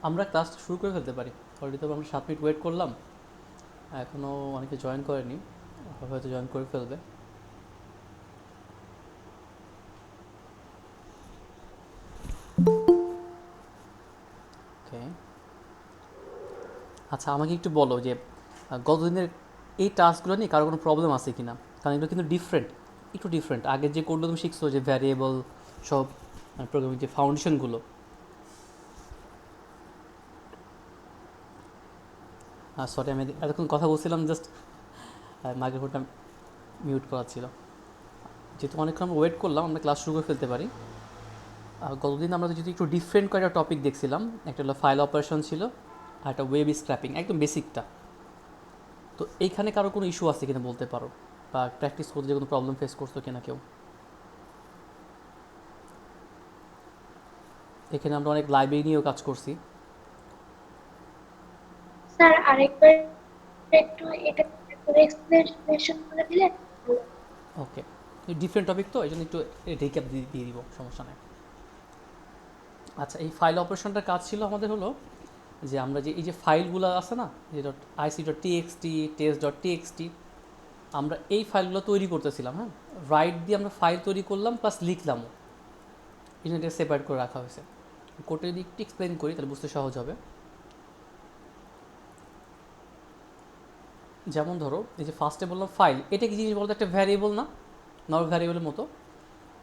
আমরা ক্লাসটা শুরু করে ফেলতে পারি। অলরেডি তো আমরা 7 মিনিট ওয়েট করলাম, এখনও অনেকে জয়েন করেনি, হয়তো জয়েন করে ফেলবে। ওকে, আচ্ছা আমাকে একটু বলো যে গতদিনের এই টাস্কগুলো নিয়ে কারো কোনো প্রবলেম আছে কি না? কারণ এগুলো কিন্তু ডিফারেন্ট, একটু ডিফারেন্ট। আগের যে কোডগুলো তুমি শিখছো, যে ভ্যারিয়েবল সব প্রোগ্রামিং যে ফাউন্ডেশনগুলো, সরি আমি এতক্ষণ কথা বলছিলাম, জাস্ট মাইক্রোফোনটা মিউট করা ছিল। যেহেতু অনেকক্ষণ আমরা ওয়েট করলাম, আমরা ক্লাস শুরু করে ফেলতে পারি। গতদিন আমরা যদি একটু ডিফারেন্ট কয়েকটা টপিক দেখছিলাম, একটা হলো ফাইল অপারেশন ছিল, আর একটা ওয়েব স্ক্র্যাপিং, একদম বেসিকটা। তো এইখানে কারো কোনো ইস্যু আছে কিনা বলতে পারো, বা প্র্যাকটিস করতে যে কোনো প্রবলেম ফেস করছো কিনা কেউ? এখানে আমরা অনেক লাইব্রেরি নিয়েও কাজ করছি। স্যার আরেকবার একটু এটা করে এক্সপ্লেনেশন করে দিলে ভালো। ওকে, ডিফারেন্ট টপিক তো এই জন্য একটু রিক্যাপ দিয়ে দিব, সমস্যা নেই। আচ্ছা, এই ফাইল অপারেশনটার কাজ ছিল আমাদের হলো যে আমরা যে এই যে ফাইলগুলো আছে না, যে IC.txt, test.txt, আমরা এই ফাইলগুলো তৈরি করতেছিলাম। হ্যাঁ, রাইট দিয়ে আমরা ফাইল তৈরি করলাম প্লাস লিখলামও, এই জন্য এটাকে সেপারেট করে রাখা হয়েছে। কোডটা যদি একটু এক্সপ্লেন করি তাহলে বুঝতে সহজ হবে। যেমন ধরো, এই যে ফার্স্টে বললাম ফাইল, এটা কি জিনিস বলতো? একটা ভ্যারিয়েবল না, নট ভ্যারিয়েবলের মতো।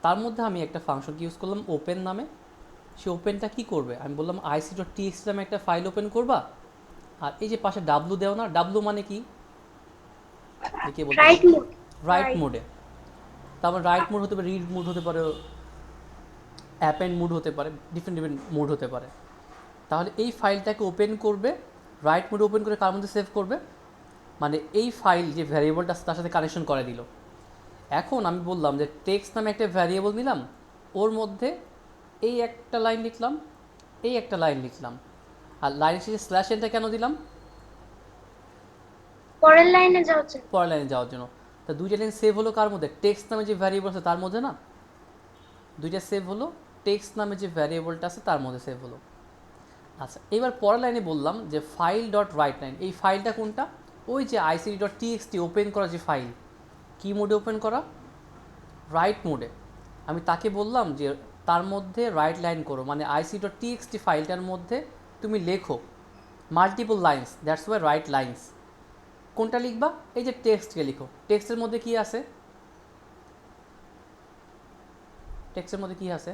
তার মধ্যে আমি একটা ফাংশন ইউজ করলাম ওপেন নামে। সে ওপেনটা কি করবে? আমি বললাম IC.txt নামে একটা ফাইল ওপেন করবা। আর এই যে পাশে ডাব্লু দেও না, ডাব্লু মানে কি? যে কে বলতে রাইট পারবে? মোড। Right right. মোডে। তারপর রাইট মোড হতে পারে, রিড মোড হতে পারে, অ্যাপেন্ড মোড হতে পারে, ডিফারেন্ট ডিফারেন্ট মোড হতে পারে। তাহলে এই ফাইলটাকে ওপেন করবে, রাইট মোডে ওপেন করে কার মধ্যে সেভ করবে? মানে এই ফাইল যে ভ্যারিয়েবলটা আছে তার সাথে কানেকশন করে দিল। এখন আমি বললাম যে টেক্সট নামে একটা ভ্যারিয়েবল নিলাম, ওর মধ্যে এই একটা লাইন লিখলাম, এই একটা লাইন লিখলাম। আর লাইনের শেষে স্ল্যাশ এনটা কেন দিলাম? পরের লাইনে যাওয়ার জন্য। পরের লাইনে যাওয়ার জন্য। তা দুইটা লাইন সেভ হলো কার মধ্যে? টেক্সট নামে যে ভ্যারিয়েবল আছে তার মধ্যে না। দুইটা সেভ হলো, টেক্সট নামে যে ভ্যারিয়েবলটা আছে তার মধ্যে সেভ হলো। আচ্ছা, এবার পরের লাইনে বললাম যে ফাইল ডট রাইট লাইন, এই ফাইলটা কোনটা? ওই যে ICD.txt ওপেন করা যে ফাইল, কি মোডে ওপেন করা? রাইট মোডে। আমি তাকে বললাম যে তার মধ্যে রাইট লাইন করো, মানে IC.txt ফাইলটার মধ্যে তুমি লেখো multiple lines, that's why write lines. কোনটা লিখবা? এই যে টেক্সটকে লিখো। টেক্সটের মধ্যে কি আছে? টেক্সটের মধ্যে কি আছে?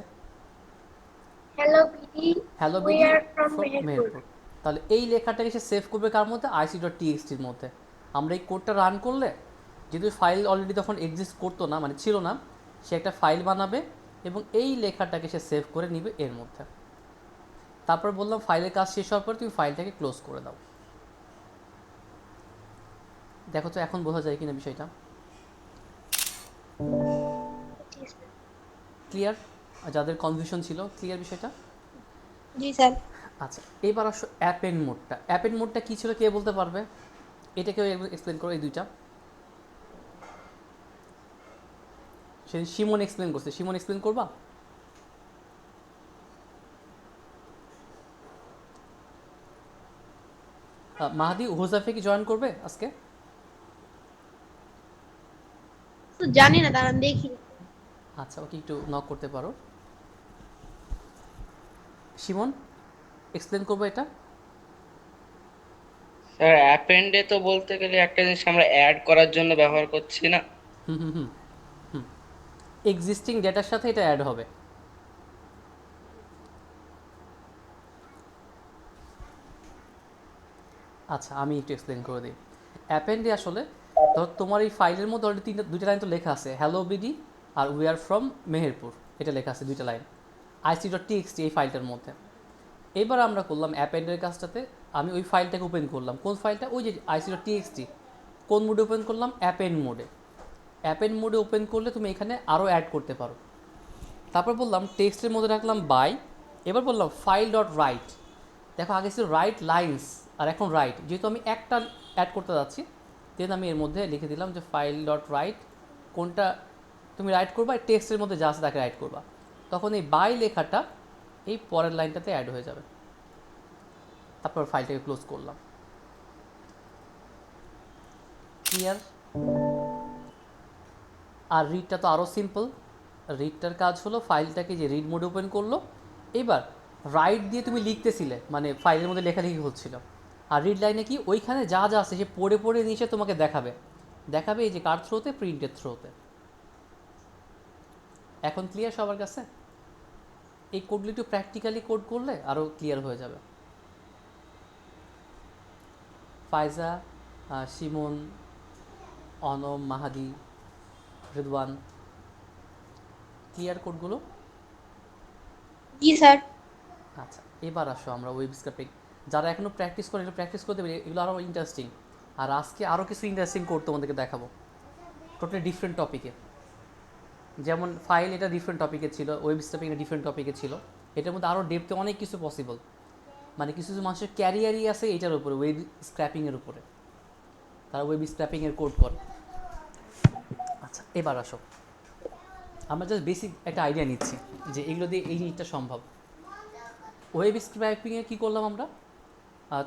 Hello BD, hello we BD are from from Meherpur. Meherpur. তাহলে এই লেখাটাকে সে সেভ করবে কার মধ্যে? IC.txt-র মধ্যে। আমরা এই কোডটা রান করলে, যেহেতু ফাইল অলরেডি তখন এক্সিস্ট করতো না, মানে ছিল না, সে একটা ফাইল বানাবে এবং এই লেখাটাকে সে সেভ করে নিবে এর মধ্যে। তারপর বললাম ফাইলের কাজ শেষ হওয়ার পর তুমি ফাইলটাকে ক্লোজ করে দাও। দেখো তো এখন বোঝা যায় কিনা বিষয়টা? জি স্যার। ক্লিয়ার? যাদের কনফিউশন ছিল, ক্লিয়ার বিষয়টা? জি স্যার। আচ্ছা, এবার আসো অ্যাপেন্ড মোডটা। অ্যাপেন্ড মোডটা কী ছিল, কে বলতে পারবে? এটাকেও এক্সপ্লেন করো, এই দুইটা। সেদিন সিমন এক্সপ্লেন করছে, সিমন এক্সপ্লেন করবা? মাহাদি হুজাফে কি জয়েন করবে আজকে? তো জানি না, দাঁড়ান দেখি। আচ্ছা, ওকে একটু নক করতে পারো। সিমন এক্সপ্লেন করবো এটা? স্যার অ্যাপেন্ডে তো বলতে গেলে একটা জিনিস আমরা অ্যাড করার জন্য ব্যবহার করছি না। হুম হুম হুম হুম, এক্সিস্টিং ডেটার সাথে এটা অ্যাড হবে। আচ্ছা, আমি একটু এক্সপ্লেন করে দিই। অ্যাপেন্ডে আসলে ধর তোমার এই ফাইলের মধ্যে অলরেডি দুইটা লাইন তো লেখা আছে, হ্যালো বিডি আর উই আর ফ্রম মেহেরপুর, এটা লেখা আছে দুইটা লাইন IC.txt এই ফাইলটার মধ্যে। এবার আমরা করলাম অ্যাপেন্ডের কাজটাতে, আমি ওই ফাইলটাকে ওপেন করলাম। কোন ফাইলটা? ওই যে IC.txt। কোন মোডে ওপেন করলাম? অ্যাপেন্ড মোডে। অ্যাপেন্ড মোডে ওপেন করলে তুমি এখানে আরও অ্যাড করতে পারো। তারপর বললাম টেক্সটের মধ্যে রাখলাম বাই। এবার বললাম ফাইল ডট রাইট। দেখো আগে ছিল রাইট লাইন্স, আর এখন রাইট। যেহেতু আমি একটা অ্যাড করতে যাচ্ছি, দেন আমি এর মধ্যে লিখে দিলাম যে ফাইল ডট রাইট। কোনটা তুমি রাইট করবা? টেক্সটের মধ্যে যা আছে তাকে রাইট করবা। তখন এই বাই লেখাটা এই পরের লাইনটাতে অ্যাড হয়ে যাবে। তারপর ফাইলটাকে ক্লোজ করলাম। ক্লিয়ার? আর রিডটা তো আরও সিম্পল। রিডটার কাজ হলো ফাইলটাকে যে রিড মোড ওপেন করলো, এবার রাইট দিয়ে তুমি লিখতেছিলে, মানে ফাইলের মধ্যে লেখালেখি হচ্ছিল। আর রিড লাইনে কি ওইখানে যা যা আছে সে পড়ে পড়ে নিয়ে এসে তোমাকে দেখাবে দেখাবে এই যে কার থ্রোতে, প্রিন্টের থ্রোতে। এখন ক্লিয়ার সবার কাছে? এই কোডগুলো একটু প্র্যাকটিক্যালি কোড করলে আরও ক্লিয়ার হয়ে যাবে। ফায়জা, শিমন, অনম, মাহাদি, রিদওয়ান, ক্লিয়ার কোডগুলো? জি স্যার। আচ্ছা, এবার আসো আমরা ওয়েব স্ক্রাপিং যারা এখনও প্র্যাকটিস করে এগুলো প্র্যাকটিস করতে পারি, এগুলো আরও ইন্টারেস্টিং। আর আজকে আরও কিছু ইন্টারেস্টিং কোড তোমাদেরকে দেখাবো, টোটালি ডিফারেন্ট টপিকে। যেমন ফাইল এটা ডিফারেন্ট টপিকে ছিল, ওয়েব স্ক্রাপিং এটা ডিফারেন্ট টপিকে ছিল। এটার মধ্যে আরও ডেপথে অনেক কিছু পসিবল, মানে কিছু কিছু মানুষের ক্যারিয়ারই আছে এটার উপরে, ওয়েব স্ক্র্যাপিংয়ের উপরে, তারা ওয়েব স্ক্র্যাপিংয়ের কোড করে। আচ্ছা, এবার আসো আমরা জাস্ট বেসিক একটা আইডিয়া নিচ্ছি যে এগুলো দিয়ে এই জিনিসটা সম্ভব। ওয়েব স্ক্র্যাপিংয়ে কী করলাম আমরা,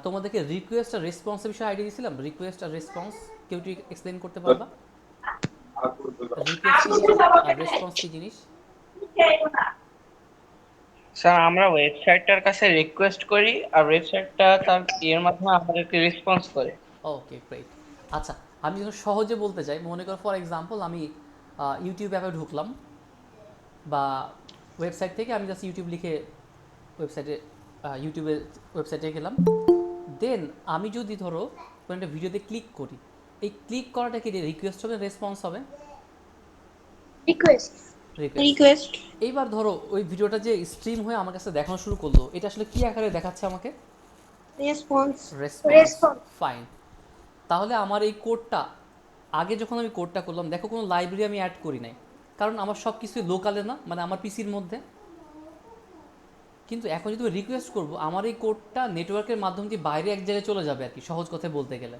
তোমাদেরকে রিকোয়েস্ট আর রেসপন্সের বিষয়ে আইডিয়া দিয়েছিলাম। রিকোয়েস্ট আর রেসপন্স কেউ একটু এক্সপ্লেন করতে পারবা? রিকোয়েস্ট কী জিনিস আর রেসপন্স কী জিনিস? স্যার আমরা ওয়েবসাইটটার কাছে রিকোয়েস্ট করি আর ওয়েবসাইটটা তার এর মাধ্যমে আমাদেরকে রেসপন্স করে। ওকে, গ্রেট। আচ্ছা, আমি যখন সহজে বলতে চাই, মনে করো ফর এক্সাম্পল আমি ইউটিউব অ্যাপে ঢুকলাম, বা ওয়েবসাইট থেকে আমি জাস্ট ইউটিউব লিখে ওয়েবসাইটে ইউটিউবের ওয়েবসাইটে গেলাম। দেন আমি যদি ধরো কোনো একটা ভিডিওতে ক্লিক করি, এই ক্লিক করাটা কি রিকোয়েস্ট হবে, রেসপন্স হবে? রিকোয়েস্ট। রিকোয়েস্ট। এইবার ধরো ওই ভিডিওটা যে স্ট্রিম হয়ে আমার কাছে দেখানো শুরু করলো, এটা আসলে কি আকারে দেখাচ্ছে আমাকে? রেসপন্স। রেসপন্স। ফাইন। তাহলে আমার এই কোডটা, আগে যখন আমি কোডটা করলাম, দেখো কোনো লাইব্রেরি আমি অ্যাড করি নাই, কারণ আমার সব কিছুই লোকালে না, মানে আমার পিসির মধ্যে। কিন্তু এখন যদি রিকোয়েস্ট করবো, আমার এই কোডটা নেটওয়ার্কের মাধ্যমে দিয়ে বাইরে এক জায়গায় চলে যাবে আর কি, সহজ কথায় বলতে গেলে।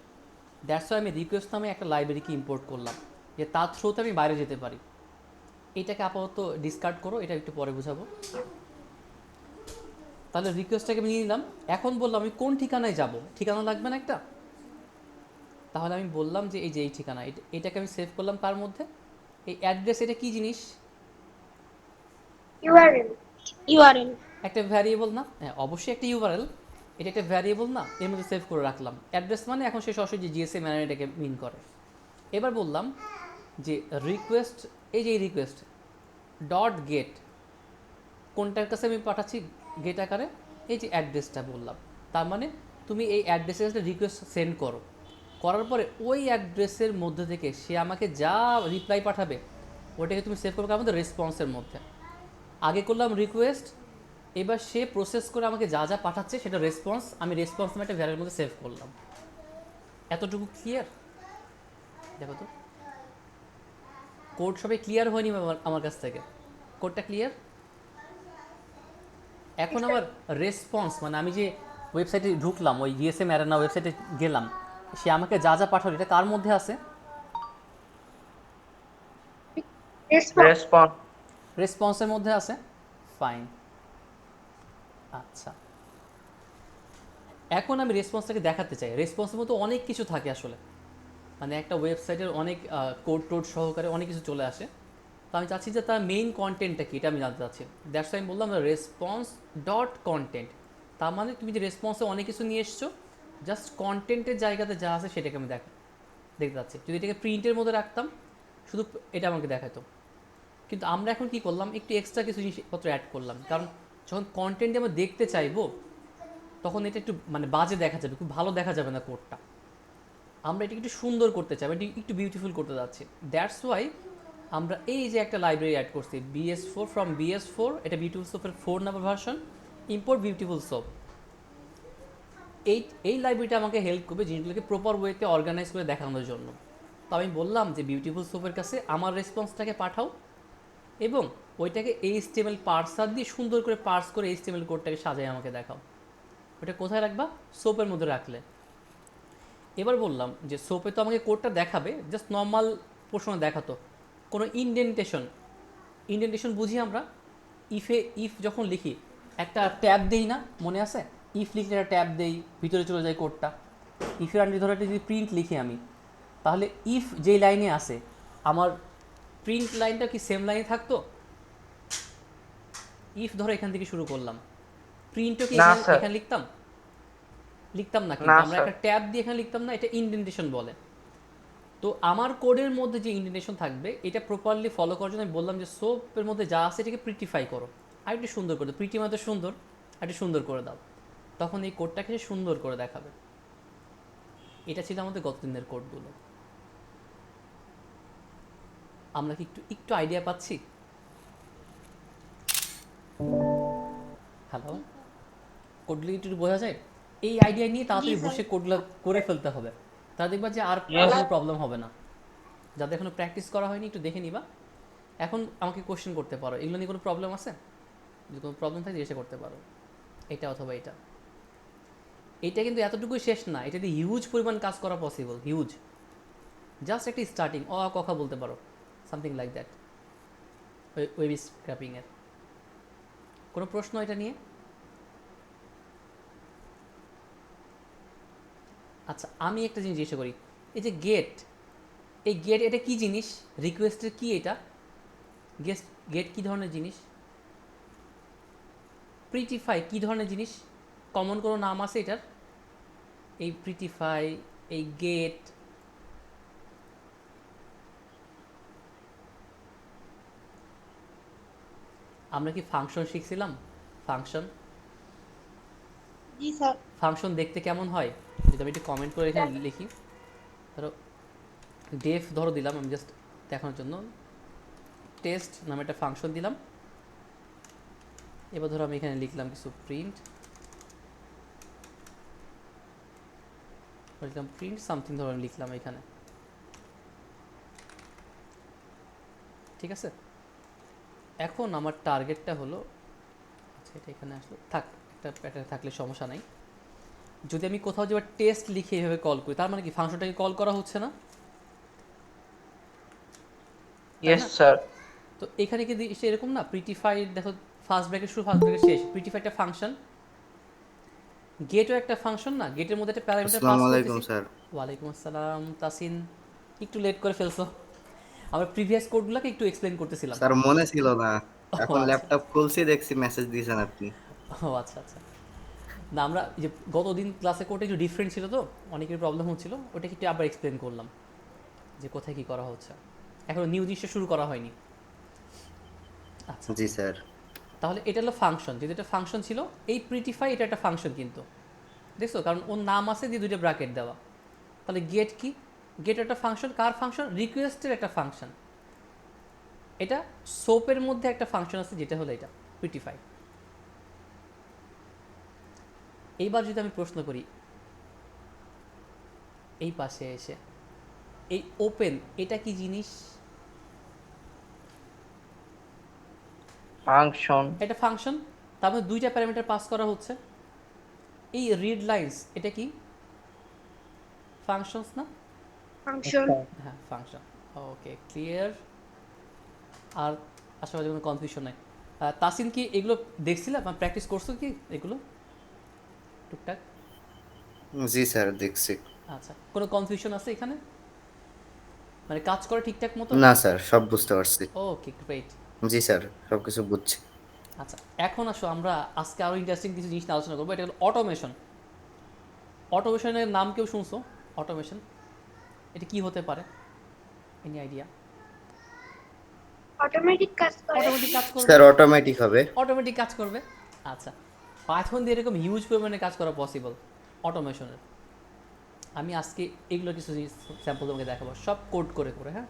দ্যাটস ওয়াই আমি রিকোয়েস্ট নামে একটা লাইব্রেরিকে ইম্পোর্ট করলাম, যে তার থ্রুতে আমি বাইরে যেতে পারি। এটাকে আপাতত ডিসকার্ড করো, এটা একটু পরে বুঝাবো। তাহলে রিকোয়েস্টটাকে আমি নিয়ে নিলাম। এখন বললাম আমি কোন ঠিকানায় যাব, ঠিকানা লাগবে না একটা? তাহলে আমি বললাম যে এই যে এই ঠিকানা, এটাকে আমি সেভ করলাম কার মধ্যে? এই অ্যাড্রেস, এটা কি জিনিস? ইউআরএল। ইউআরএল একটা ভ্যারিয়েবল না? হ্যাঁ, অবশ্যই একটা ইউআরএল। এটা একটা ভ্যারিয়েবল না, এর মধ্যে সেভ করে রাখলাম। অ্যাড্রেস মানে এখন সে সরাসরি যে জিএসএম ম্যানার এটাকে মিন করে। এবার বললাম যে রিকোয়েস্ট, এই যে রিকোয়েস্ট ডট গেট, কোনটার কাছে আমি পাঠাচ্ছি গেট আকারে? এই যে অ্যাড্রেসটা বললাম। তার মানে তুমি এই অ্যাড্রেসের কাছে রিকোয়েস্ট সেন্ড করো, করার পরে ওই অ্যাড্রেসের মধ্যে থেকে সে আমাকে যা রিপ্লাই পাঠাবে ওটাকে তুমি সেভ করবে আমাদের রেসপন্সের মধ্যে। আগে করলাম রিকোয়েস্ট, এবার সে প্রসেস করে আমাকে যা যা পাঠাচ্ছে সেটা রেসপন্স, আমি রেসপন্স নামে একটা ভ্যারিয়েবলের মধ্যে সেভ করলাম। এতটুকু ক্লিয়ার? দেখো তো, কোড সবাই ক্লিয়ার হয়নি আমার কাছ থেকে? কোডটা ক্লিয়ার? এখন আমার রেসপন্স, মানে আমি যে ওয়েবসাইটে ঢুকলাম, ওই জিএসএম অ্যারেনা ওয়েবসাইটে গেলাম, সে আমাকে যা যা পাঠালো এটা কার মধ্যে আছে? রেসপন্স। রেসপন্সের মধ্যে আছে। ফাইন। আচ্ছা, এখন আমি রেসপন্সটাকে দেখাতে চাই। রেসপন্সের মতো অনেক কিছু থাকে আসলে, মানে একটা ওয়েবসাইটের অনেক কোড টোড সহকারে অনেক কিছু চলে আসে। তো আমি চাচ্ছি যে তার মেইন কন্টেন্টটা কি, এটা আমি জানতে চাচ্ছি। দ্যাটস আমি বললাম রেসপন্স ডট কন্টেন্ট। তার মানে তুমি যে রেসপন্সে অনেক কিছু নিয়ে এসছো, জাস্ট কন্টেন্টের জায়গাতে যা আছে সেটাকে আমি দেখতে চাচ্ছি। যদি এটাকে প্রিন্টের মধ্যে রাখতাম, শুধু এটা আমাকে দেখাতো। কিন্তু আমরা এখন কি করলাম, একটু এক্সট্রা কিছু জিনিসপত্র অ্যাড করলাম, কারণ যখন কন্টেন্ট আমরা দেখতে চাইবো তখন এটা একটু মানে বাজে দেখা যাবে, খুব ভালো দেখা যাবে না কোডটা। আমরা এটাকে একটু সুন্দর করতে চাই, এটি একটু বিউটিফুল করতে যাচ্ছি। দ্যাটস ওয়াই আমরা এই যে একটা লাইব্রেরি অ্যাড করছি, BS4, ফ্রম BS4, এটা বিউটিফুল সোপের 4 number version, import beautiful soup. এই লাইব্রেরিটা আমাকে হেল্প করবে জিনিসগুলোকে প্রপার ওয়েতে অর্গানাইজ করে দেখানোর জন্য। তো আমি বললাম যে বিউটিফুল সোপের কাছে আমার রেসপন্সটাকে পাঠাও, এবং ওইটাকে HTML পার্সার দিয়ে সুন্দর করে পার্স করে HTML কোডটাকে সাজায় আমাকে দেখাও। ওটা কোথায় রাখবা? সোপের মধ্যে রাখলে। এবার বললাম যে সোপে তো আমাকে কোডটা দেখাবে, জাস্ট নর্মাল পোর্শনে দেখাতো, কোনো ইন্ডেন্টেশন বুঝি আমরা? ইফ যখন লিখি একটা ট্যাব দেই না, মনে আছে? ইফ লিখলে একটা ট্যাব দেই, ভিতরে চলে যায় কোডটা। ইফের আন্ডারে ধরো একটা যদি প্রিন্ট লিখি আমি, তাহলে ইফ যেই লাইনে আছে আমার প্রিন্ট লাইনটা কি সেম লাইনে থাকতো? ইফ ধরো এখান থেকে শুরু করলাম, প্রিন্টও কি না এখানে স্যার, এখানে লিখতাম? লিখতাম না, না কিন্তু আমরা স্যার। একটা ট্যাব দিয়ে এখানে লিখতাম না, এটা ইনডেন্টেশন বলে। তো আমার কোডের মধ্যে যে ইন্ডিকেশন থাকবে এটা প্রপারলি ফলো করার জন্য আমি বললাম যে সোপের মধ্যে যা আছে এটাকে প্রিটিফাই করো, আর একটু সুন্দর করে দাও, প্রিটি মানে সুন্দর, আর একটু সুন্দর করে দাও, তখন এই কোডটাকে সে সুন্দর করে দেখাবে। এটা ছিল আমাদের গত দিনের কোডগুলো। আমরা কি একটু একটু আইডিয়া পাচ্ছি? হ্যালো, কোডগুলো একটু বোঝা যায়? এই আইডিয়া নিয়ে জি তাড়াতাড়ি স্যার। বসে কোডগুলো করে ফেলতে হবে, তা দেখবা যে আর Yes. কোনো প্রবলেম হবে না। যাদের এখনো প্র্যাকটিস করা হয়নি একটু দেখে নিবা। এখন আমাকে কোশ্চেন করতে পারো, এগুলো নিয়ে কোনো প্রবলেম আছে? যদি কোনো প্রবলেম থাকে জিজ্ঞাসা করতে পারো, এটা অথবা এটা। এটা কিন্তু এতটুকুই শেষ না, এটা দিয়ে হিউজ পরিমাণ কাজ করা পসিবল, হিউজ। জাস্ট একটা স্টার্টিং, কথা বলতে পারো, সামথিং লাইক দ্যাট, ওয়েব স্ক্র্যাপিংয়ের। কোনো প্রশ্ন এটা নিয়ে? আচ্ছা, আমি একটা জিনিস জিজ্ঞাসা করি, এই যে গেট, এই গেট এটা কি জিনিস? রিকোয়েস্টের কি এটা? গেট গেট কী ধরনের জিনিস? প্রিটিফাই কী ধরনের জিনিস? কমন কোনো নাম আছে এটার? এই প্রিটিফাই, এই গেট, আমরা কি ফাংশন শিখছিলাম? ফাংশন, জি স্যার। ফাংশন দেখতে কেমন হয় যদি আমি একটু কমেন্ট করে এখানে লিখি। ধরো ডেফ ধরো দিলাম আমি জাস্ট দেখানোর জন্য, টেস্ট নামে একটা ফাংশন দিলাম। এবার ধরো আমি এখানে লিখলাম কিছু প্রিন্ট, লিখলাম প্রিন্ট সামথিং, ধরো আমি লিখলাম এখানে, ঠিক আছে? এখন আমার টার্গেটটা হলো, আচ্ছা এটা এখানে আসলো থাক, একটা প্যাটার্ন থাকলে সমস্যা নাই। যদি আমি কোথাও যে টেস্ট লিখে এইভাবে কল করি, তার মানে কি ফাংশনটাকে কল করা হচ্ছে না, তাই ইয়েস না? স্যার। তো এখানে কি এরকম না, প্রিটিফাইড দেখো, ফার্স্ট ব্র্যাকেট শুরু ফার্স্ট ব্র্যাকেট শেষ, প্রিটিফাই একটা ফাংশন, গেটও একটা ফাংশন না, গেটের মধ্যে একটা প্যারামিটার পাস আসসালামু আলাইকুম করতেছি। স্যার। ওয়ালাইকুম আসসালাম তাসিন, একটু লেট করে ফেলছো, আমরা প্রিভিয়াস কোডগুলোকে একটু এক্সপ্লেন করতেছিলাম। স্যার মনে ছিল না, ও এখন আচ্ছা, ল্যাপটপ খুলছি দেখছি মেসেজ দিয়েছেন আপনি। ও আচ্ছা আচ্ছা। না আমরা এই যে গতদিন ক্লাসে কোডটা একটু ডিফারেন্ট ছিল, তো অনেকের প্রবলেম হচ্ছিল, ওটাকে একটু আবার এক্সপ্লেন করলাম যে কোথায় কী করা হচ্ছে। এখন নিউ জিনিসটা শুরু করা হয়নি। আচ্ছা, জি স্যার। তাহলে এটা হলো ফাংশন, যদি এটা ফাংশন ছিল, এই প্রিটিফাই এটা একটা ফাংশন কিন্তু, দেখছো, কারণ ওর নাম আছে দিয়ে দুইটা ব্র্যাকেট দেওয়া। তাহলে গেট কি? গেট একটা ফাংশন, কার ফাংশন? রিকোয়েস্টের একটা ফাংশন। এটা সোপের মধ্যে একটা ফাংশন আছে যেটা হলো এটা প্রিটিফাই। এইবার যদি আমি প্রশ্ন করি এই পাশে এসে, এই ওপেন এটা কি জিনিস? ফাংশন। এটা ফাংশন, তার মধ্যে দুইটা প্যারামিটার পাস করা হচ্ছে। এই রিড লাইন্স এটা কি? ফাংশনস না? ফাংশন। হ্যাঁ ফাংশন। ওকে, ক্লিয়ার। আর আশেপাশে কোনো কনফিউশন নাই। তাসিন কি এগুলো দেখছিলাম, প্র্যাকটিস করছো কি এগুলো টুকটাক? জি স্যার দেখছি। আচ্ছা, কোনো কনফিউশন আছে এখানে, মানে কাজ করে ঠিকঠাক মতো? না স্যার, সব বুঝতে পারছি। Okay great. জি স্যার, সবকিছু বুঝছি। আচ্ছা, এখন আসো আমরা আজকে আরও ইন্টারেস্টিং কিছু জিনিস নিয়ে আলোচনা করবো, এটা হলো অটোমেশন। অটোমেশনের নাম কেউ শুনছো? অটোমেশন এটা কি হতে পারে? Any idea? অটোমেটিক কাজ করে। অটোমেটিক কাজ করবে, স্যার অটোমেটিক হবে। অটোমেটিক কাজ করবে। আচ্ছা, পাইথন দিয়ে এরকম হিউজ পরিমাণে কাজ করা পসিবল অটোমেশনের। আমি আজকে এগুলো কিছু স্যাম্পল তোমাকে দেখাবো, সব কোড করে করে, হ্যাঁ?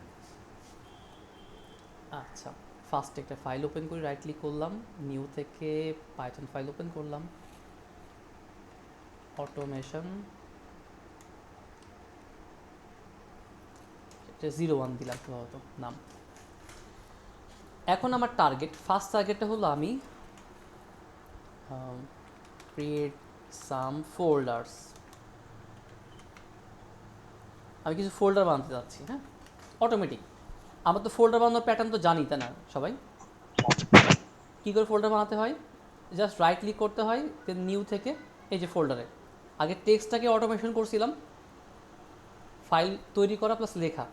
আচ্ছা, ফার্স্ট একটা ফাইল ওপেন করি, রাইট ক্লিক করলাম, নিউ থেকে পাইথন ফাইল ওপেন করলাম, অটোমেশন, এটা 01 দিলাম সম্ভবত নাম। এখন আমার টার্গেট, ফার্স্ট টার্গেটটা হলো আমি ক্রিয়েট সাম ফোল্ডার্স, আমি কিছু ফোল্ডার বানাতে যাচ্ছি, হ্যাঁ? অটোমেটিক, আমরা তো ফোল্ডার বানানোর প্যাটার্ন তো জানি, তাই না সবাই? কী করে ফোল্ডার বানাতে হয়? জাস্ট রাইট ক্লিক করতে হয়, দেন নিউ থেকে এই যে ফোল্ডারে আগে টেক্সটটাকে অটোমেশন করছিলাম, ফাইল তৈরি করা প্লাস লেখা,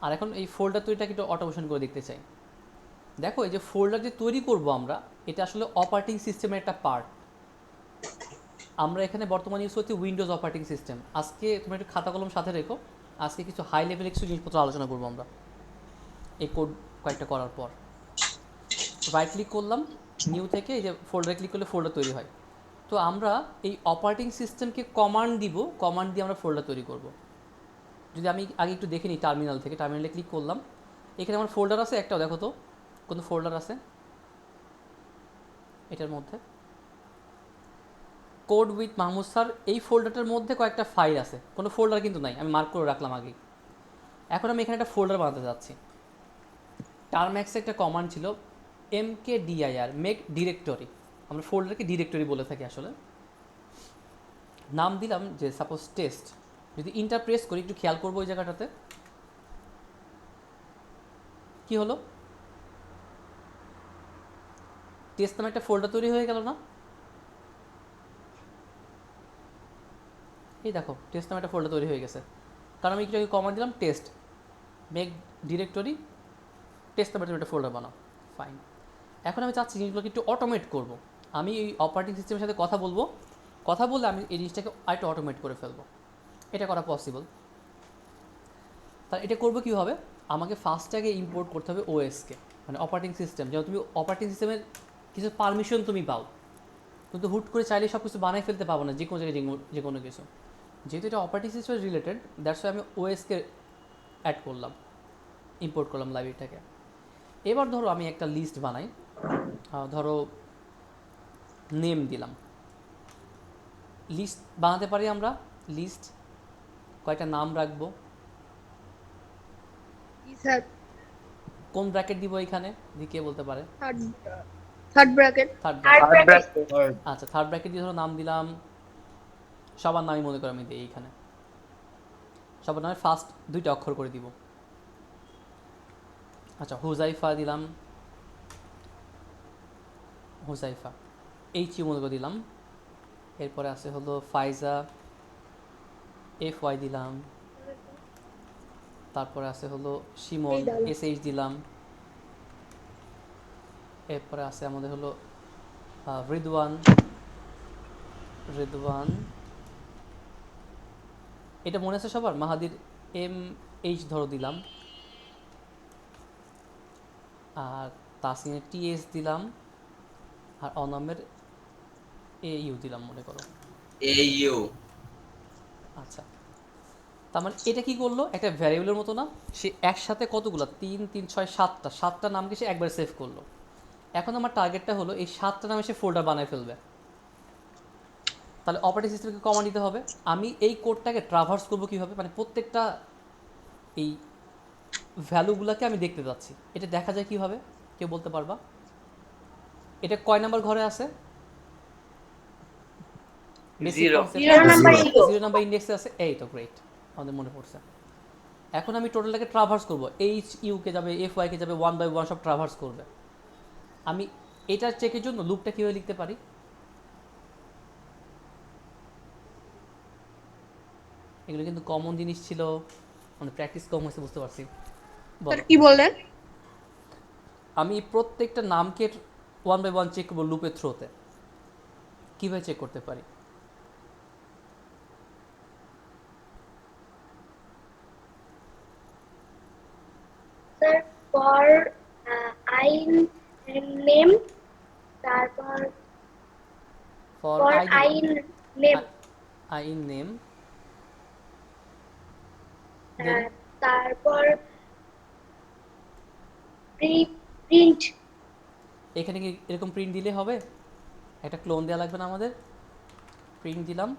আর এখন এই ফোল্ডার তৈরিটাকে একটু অটোমেশন করে দেখতে চাই। দেখো এই যে ফোল্ডার যে তৈরি করব আমরা, এটা আসলে অপারেটিং সিস্টেমের একটা পার্ট। আমরা এখানে বর্তমানে ইউজ করছি উইন্ডোজ অপারেটিং সিস্টেম। আজকে তুমি একটু খাতা কলম সাথে রেখো, আজকে কিছু হাই লেভেল কিছু জিনিসপত্র আলোচনা করবো আমরা এই কোড কয়েকটা করার পর। রাইট ক্লিক করলাম, নিউ থেকে এই যে ফোল্ডারে ক্লিক করলে ফোল্ডার তৈরি হয়। তো আমরা এই অপারেটিং সিস্টেমকে কমান্ড দিব, কমান্ড দিয়ে আমরা ফোল্ডার তৈরি করব। যদি আমি আগে একটু দেখে নিই টার্মিনাল থেকে, টার্মিনালে ক্লিক করলাম, এখানে আমার ফোল্ডার আছে একটাও, দেখো তো কোনো ফোল্ডার আছে এটার মধ্যে? কোড উইথ মাহমুদ স্যার, এই ফোল্ডারটার মধ্যে কয়েকটা ফাইল আছে, কোনো ফোল্ডার কিন্তু নাই, আমি মার্ক করে রাখলাম আগেই। এখন আমি এখানে একটা ফোল্ডার বানাতে যাচ্ছি। টার্ম্যাক্সে একটা কমান্ড ছিল mkdir, মেক ডিরেক্টরি। আমরা ফোল্ডারকে ডিরেক্টরি বলে থাকি আসলে। নাম দিলাম যে সাপোজ টেস্ট। যদি ইন্টার প্রেস করি, একটু খেয়াল করবো ওই জায়গাটাতে কি হলো, টেস্ট নামে একটা ফোল্ডার তৈরি হয়ে গেল না? এই দেখো টেস্ট নামে একটা ফোল্ডার তৈরি হয়ে গেছে, কারণ আমি একটু কমান্ড দিলাম টেস্ট, মেক ডিরেক্টরি, টেস্ট নামে একটা ফোল্ডার বানাও। ফাইন। এখন আমি চাচ্ছি জিনিসগুলোকে একটু অটোমেট করব। আমি এই অপারেটিং সিস্টেমের সাথে কথা বলবো, কথা বললে আমি এই জিনিসটাকে আরেকটু অটোমেট করে ফেলবো। এটা করা পসিবল। তাহলে এটা করবো কীভাবে? আমাকে ফার্স্টটাকে ইম্পোর্ট করতে হবে ওএসকে, মানে অপারেটিং সিস্টেম। যেমন তুমি অপারেটিং সিস্টেমের কিছু পারমিশন তুমি পাও, কিন্তু হুট করে চাইলে সব কিছু বানাই ফেলতে পাবো না যে কোনো জায়গায় যে কোনো কিছু। যেহেতু এটা operating system related, that's why আমি ওএসকে অ্যাড করলাম, ইম্পোর্ট করলাম লাইব্রেরিটাকে। এবার ধরো আমি একটা লিস্ট বানাই, ধরো নেম দিলাম। লিস্ট বানাতে পারি আমরা, লিস্ট কয়েকটা নাম রাখবো। স্যার কোন ব্র্যাকেট দিব এখানে, কে বলতে পারে? Third bracket. Third third bracket. Bracket. আচ্ছা, থার্ড ব্র্যাকেট দিয়ে ধরো নাম দিলাম, সবার নামই মনে করো আমি দিই এইখানে, সবার নামে ফার্স্ট দুইটা অক্ষর করে দিব। আচ্ছা, হুজাইফা দিলাম, হুজাইফা এইচ ইউ মনে করে দিলাম। এরপরে আছে হলো ফাইজা, এফ ওয়াই দিলাম। তারপরে আছে হলো শিমন, এস এইচ দিলাম। এরপরে আছে আমাদের হলো রিদওয়ান, রিদওয়ান এটা মনে আছে সবার? মাহাদির এম এইচ ধরো দিলাম, আর তাসিনের টি এস দিলাম, আর অনামের এ ইউ দিলাম মনে করো। AU আচ্ছা, তার মানে এটা কি করলো, একটা ভ্যারিয়েবলের মতো না, সে একসাথে কতগুলো 3 3 6 7টা নামকে সে একবার সেভ করলো। এখন আমার টার্গেটটা হলো এই 7টা নামে সে ফোল্ডার বানায় ফেলবে। তাহলে অপারেটিং সিস্টেমকে কমান্ড দিতে হবে। আমি এই কোডটাকে ট্রাভার্স করবো কীভাবে, মানে প্রত্যেকটা এই ভ্যালুগুলোকে আমি দেখতে যাচ্ছি, এটা দেখা যায় কীভাবে, কেউ বলতে পারবা? এটা কয় নাম্বার ঘরে আছে? জিরো নাম্বার ইন্ডেক্সে আছে। এই তো গ্রেট, আমাদের মনে পড়ছে। এখন আমি টোটালটাকে ট্রাভার্স করবো, এইচ ইউকে যাবে, এফ ওয়াইকে যাবে, 1 বাই 1 সব ট্রাভার্স করবে। আমি এটার চেকের জন্য লুপটা কীভাবে লিখতে পারি? এগুলো কিন্তু কমন জিনিস ছিল, মানে প্র্যাকটিস কম হয়েছে বুঝতে পারছি। স্যার কি বললেন? আমি প্রত্যেকটা নামকে 1 বাই 1 চেক করবো লুপের থ্রোতে। কীভাবে চেক করতে পারি? স্যার ফর আই নেম, তারপর for for I name, I name, তারপর প্রিন্ট। এখানে কি এরকম প্রিন্ট দিলে হবে? একটা ক্লোন দেওয়া লাগবে না আমাদের? প্রিন্ট দিলাম,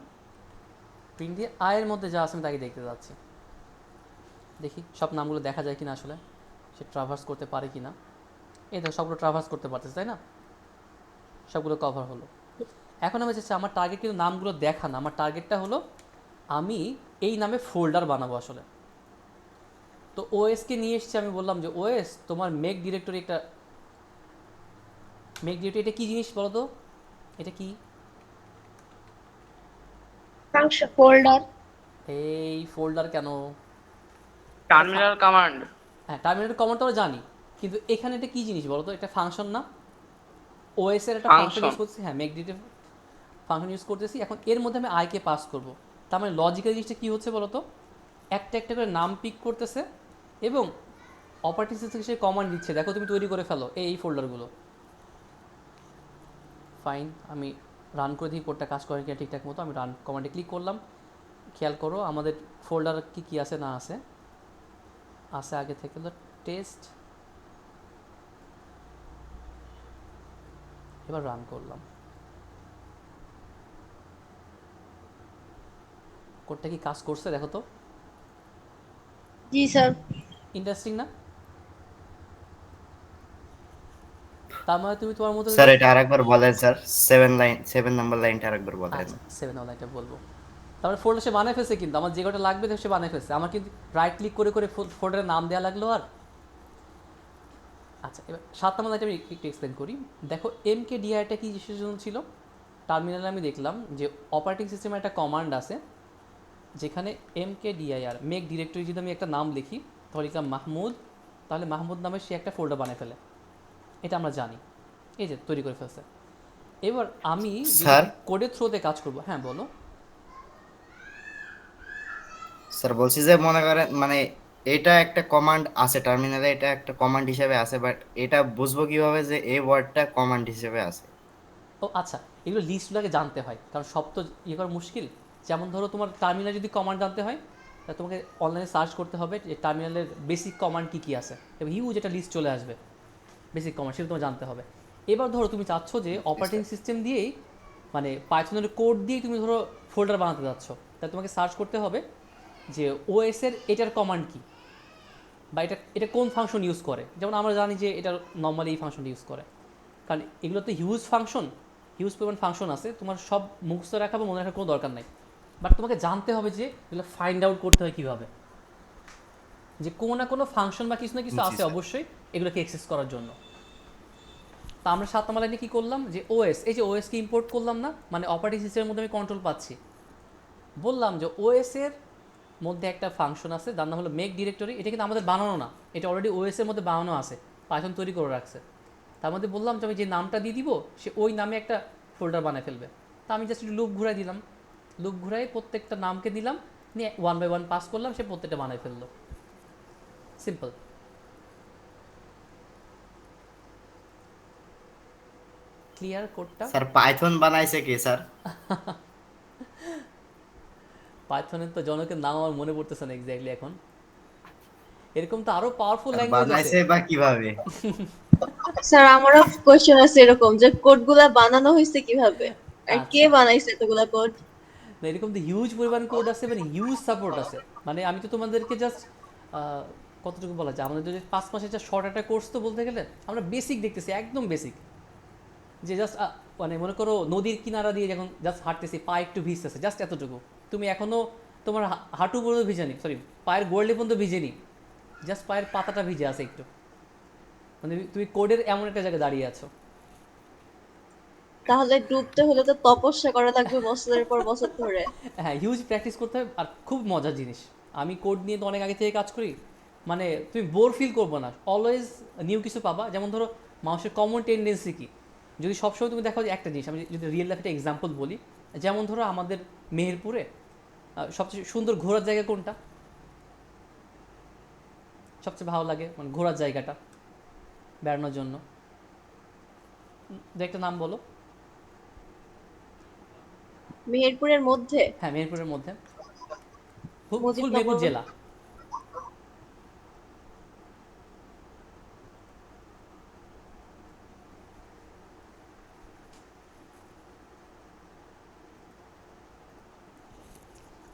প্রিন্ট দিয়ে আয়ের মধ্যে যা আছে আমি তাকে দেখতে যাচ্ছি, দেখি সব নামগুলো দেখা যায় কিনা, আসলে সে ট্রাভার্স করতে পারে কিনা। এই তো সবগুলো ট্রাভার্স করতে পারতেছে, তাই না? সবগুলো কভার হলো। এখন আমি চাচ্ছি আমার টার্গেট কিন্তু নামগুলো দেখা না, আমার টার্গেটটা হলো আমি এই নামে ফোল্ডার বানাবো আসলে। তো ওএসকে নিয়ে এসেছি, আমি বললাম যে ওএস তোমার মেক ডিরেক্টরি একটা, মেক ডিরেক্টরি এটা কী জিনিস বলো তো, এটা কি? Function folder. এই ফোল্ডার কেন? Terminal command. হ্যাঁ, টার্মিনেটর কমান্ড তো আমরা জানি, কিন্তু এখানে এটা কি জিনিস বলো তো? একটা ফাংশন না? ওএস এর একটা ফাংশন ফাংশন। ইউজ করতেছি, হ্যাঁ, মেক ডিটেল ফাংশন ইউজ করতেছি। এখন এর মধ্যে আমি আইকে পাস করব। তার মানে লজিক্যাল জিনিসটা কী হচ্ছে বলো তো? একটা একটা করে নাম পিক করতেছে এবং অপারেটিং সিস্টেম সে কমান্ড দিচ্ছে, দেখো তুমি তৈরি করে ফেলো এই ফোল্ডারগুলো। ফাইন, আমি রান করে দিই, কোডটা কাজ করে কিনা ঠিকঠাক মতো। আমি রান কমান্ডে ক্লিক করলাম। খেয়াল করো আমাদের ফোল্ডার কি কি আছে না আছে। আছে আগে থেকে হলো টেস্ট। এবার রান করলাম। কোডটা কি কাজ করছে দেখো তো? জি স্যার। ইন্টারেস্টিং না? তার মানে তুমি তোমার মতো স্যার এটা আরেকবার বলেন স্যার, 7 নাম্বার লাইনটা আরেকবার বলেন। আচ্ছা 7 অনলাইনটা বলবো। তারপরে ফোল্ডার সে বানায় ফেলছে, কিন্তু আমার যে কটা লাগবে সে বানায় ফেলছে। আমার কিন্তু রাইট ক্লিক করে করে ফোল্ডারের নাম দেওয়া লাগলো। আর আচ্ছা, এবার 7 নম্বর লাইনটা আমি একটু এক্সপ্লেন করি। দেখো MKDIটা কি কিসের জন্য ছিল? টার্মিনালে আমি দেখলাম যে অপারেটিং সিস্টেমের একটা কমান্ড আছে যেখানে MKDIR মেক ডিরেক্টরি যদি আমি একটা নাম লিখি, তাহলে লিখলাম মাহমুদ, তাহলে মাহমুদ নামে সে একটা ফোল্ডার বানায় ফেলে। এটা আমরা জানি, এই যে তৈরি করে ফেলছে। এবার আমি যদি স্যার কোডের থ্রোতে কাজ করব, হ্যাঁ বলো। স্যার বলছি যে মনে করেন মানে এটা একটা কমান্ড আছে টার্মিনালে, এটা একটা কমান্ড হিসেবে আছে, বাট এটা বুঝবো কিভাবে যে এই ওয়ার্ডটা কমান্ড হিসেবে আছে? ও আচ্ছা, এগুলো লিস্টগুলোকে জানতে হয়, কারণ সব তো ইয়ে করা মুশকিল। যেমন ধরো তোমার টার্মিনালে যদি কমান্ড জানতে হয়, তাহলে তোমাকে অনলাইনে সার্চ করতে হবে যে টার্মিনালের বেসিক কমান্ড কী কী আছে, এবং হিউজ একটা লিস্ট চলে আসবে বেসিক কমান্ড, সেটা তোমার জানতে হবে। এবার ধরো তুমি চাচ্ছ যে অপারেটিং সিস্টেম দিয়েই, মানে পাইথনের কোড দিয়েই তুমি ধরো ফোল্ডার বানাতে যাচ্ছ, তাহলে তোমাকে সার্চ করতে হবে যে ওএসের এটার কমান্ড কী, বা এটা এটা কোন ফাংশন ইউজ করে। যেমন আমরা জানি যে এটা নর্মালি এই ফাংশনটা ইউজ করে, কারণ এগুলো তো হিউজ ফাংশন, হিউজ পরিমাণ ফাংশন আছে। তোমার সব মুখস্থ রাখা বা মনে রাখার কোনো দরকার নাই, বাট তোমাকে জানতে হবে যে এগুলো ফাইন্ড আউট করতে হয় কীভাবে, যে কোনো না কোনো ফাংশন বা কিছু না কিছু জি আছে স্যার। অবশ্যই এগুলোকে অ্যাক্সেস করার জন্য। তা আমরা 7 নম্বর লাইনে কী করলাম, যে ওএস, এই যে ওএসকে ইম্পোর্ট করলাম না, মানে অপারেটিং সিস্টেমের মধ্যে আমি কন্ট্রোল পাচ্ছি। বললাম যে ওএসের মধ্যে একটা ফাংশন আছে, যার নাম হলো মেক ডিরেক্টরি। এটা কিন্তু আমাদের বানানো না, এটা অলরেডি ওএসের মধ্যে বানানো আছে, পাইথন তৈরি করে রাখছে। তার মধ্যে বললাম যে আমি যে নামটা দিয়ে দিব সে ওই নামে একটা ফোল্ডার বানায় ফেলবে। তা আমি জাস্ট একটু লুপ ঘুরাই দিলাম, লুপ ঘুরাই প্রত্যেকটা নামকে দিলাম, নিয়ে 1 বাই 1 পাস করলাম, সে প্রত্যেকটা বানায় ফেললো। সিম্পল। ক্লিয়ার কোডটা? স্যার পাইথন বানাইছে কে স্যার? পাইথনের তো জনকের নাম আমার মনে পড়তেছে না এক্স্যাক্টলি এখন। এরকম তো আরও পাওয়ারফুল স্যার ল্যাঙ্গুয়েজ আছে। বানাইছে বা কিভাবে? স্যার আমারও কোশ্চেন আছে এরকম যে কোডগুলা বানানো হয়েছে কিভাবে আর কে আচ্ছা, বানাইছে এতগুলা কোড। না এরকম তো হিউজ পরিমাণ কোড আছে, মানে হিউজ সাপোর্ট আছে। মানে আমি তো তোমাদেরকে জাস্ট কতটুকু বলা যায়, আমাদের যদি 5 মাসের যা শর্ট একটা কোর্স, তো বলতে গেলে আমরা বেসিক দেখতেছি, একদম বেসিক। যে জাস্ট মানে মনে করো নদীর কিনারা দিয়ে যখন জাস্ট হাঁটতেছি, পা একটু ভিজতেছে, জাস্ট এতটুকু। তুমি এখনও তোমার হাঁটু পর্যন্ত ভিজেনি, সরি পায়ের গোড়ালি পর্যন্ত ভিজেনি, জাস্ট পায়ের পাতাটা ভিজে আছে একটু। মানে তুমি কোডের এমন একটা জায়গায় দাঁড়িয়ে আছো। তাহলে ডুবতে হলে তো তপস্যা করা লাগবে বছরের পর বছর ধরে। হ্যাঁ, হিউজ প্র্যাকটিস করতে হবে, আর খুব মজার জিনিস। আমি কোড নিয়ে তো অনেক আগে থেকে কাজ করি, মানে তুমি বোর ফিল করবো না, অলওয়েজ নিউ কিছু পাবা। যেমন ধরো মানুষের কমন টেন্ডেন্সি কী, যদি সবসময় তুমি দেখো যে একটা জিনিস, আমি যদি রিয়েল লাইফে একটা এক্সাম্পল বলি, যেমন ধরো আমাদের মেহেরপুরে সবচেয়ে সুন্দর ঘোরার জায়গা কোনটা, সবচেয়ে ভালো লাগে মানে ঘোরার জায়গাটা বেড়ানোর জন্য, দু একটা নাম বলো। মেহেরপুরের মধ্যে হ্যাঁ, মেহেরপুরের মধ্যে, ফুল মেহেরপুর মুজিবনগর। জেলা।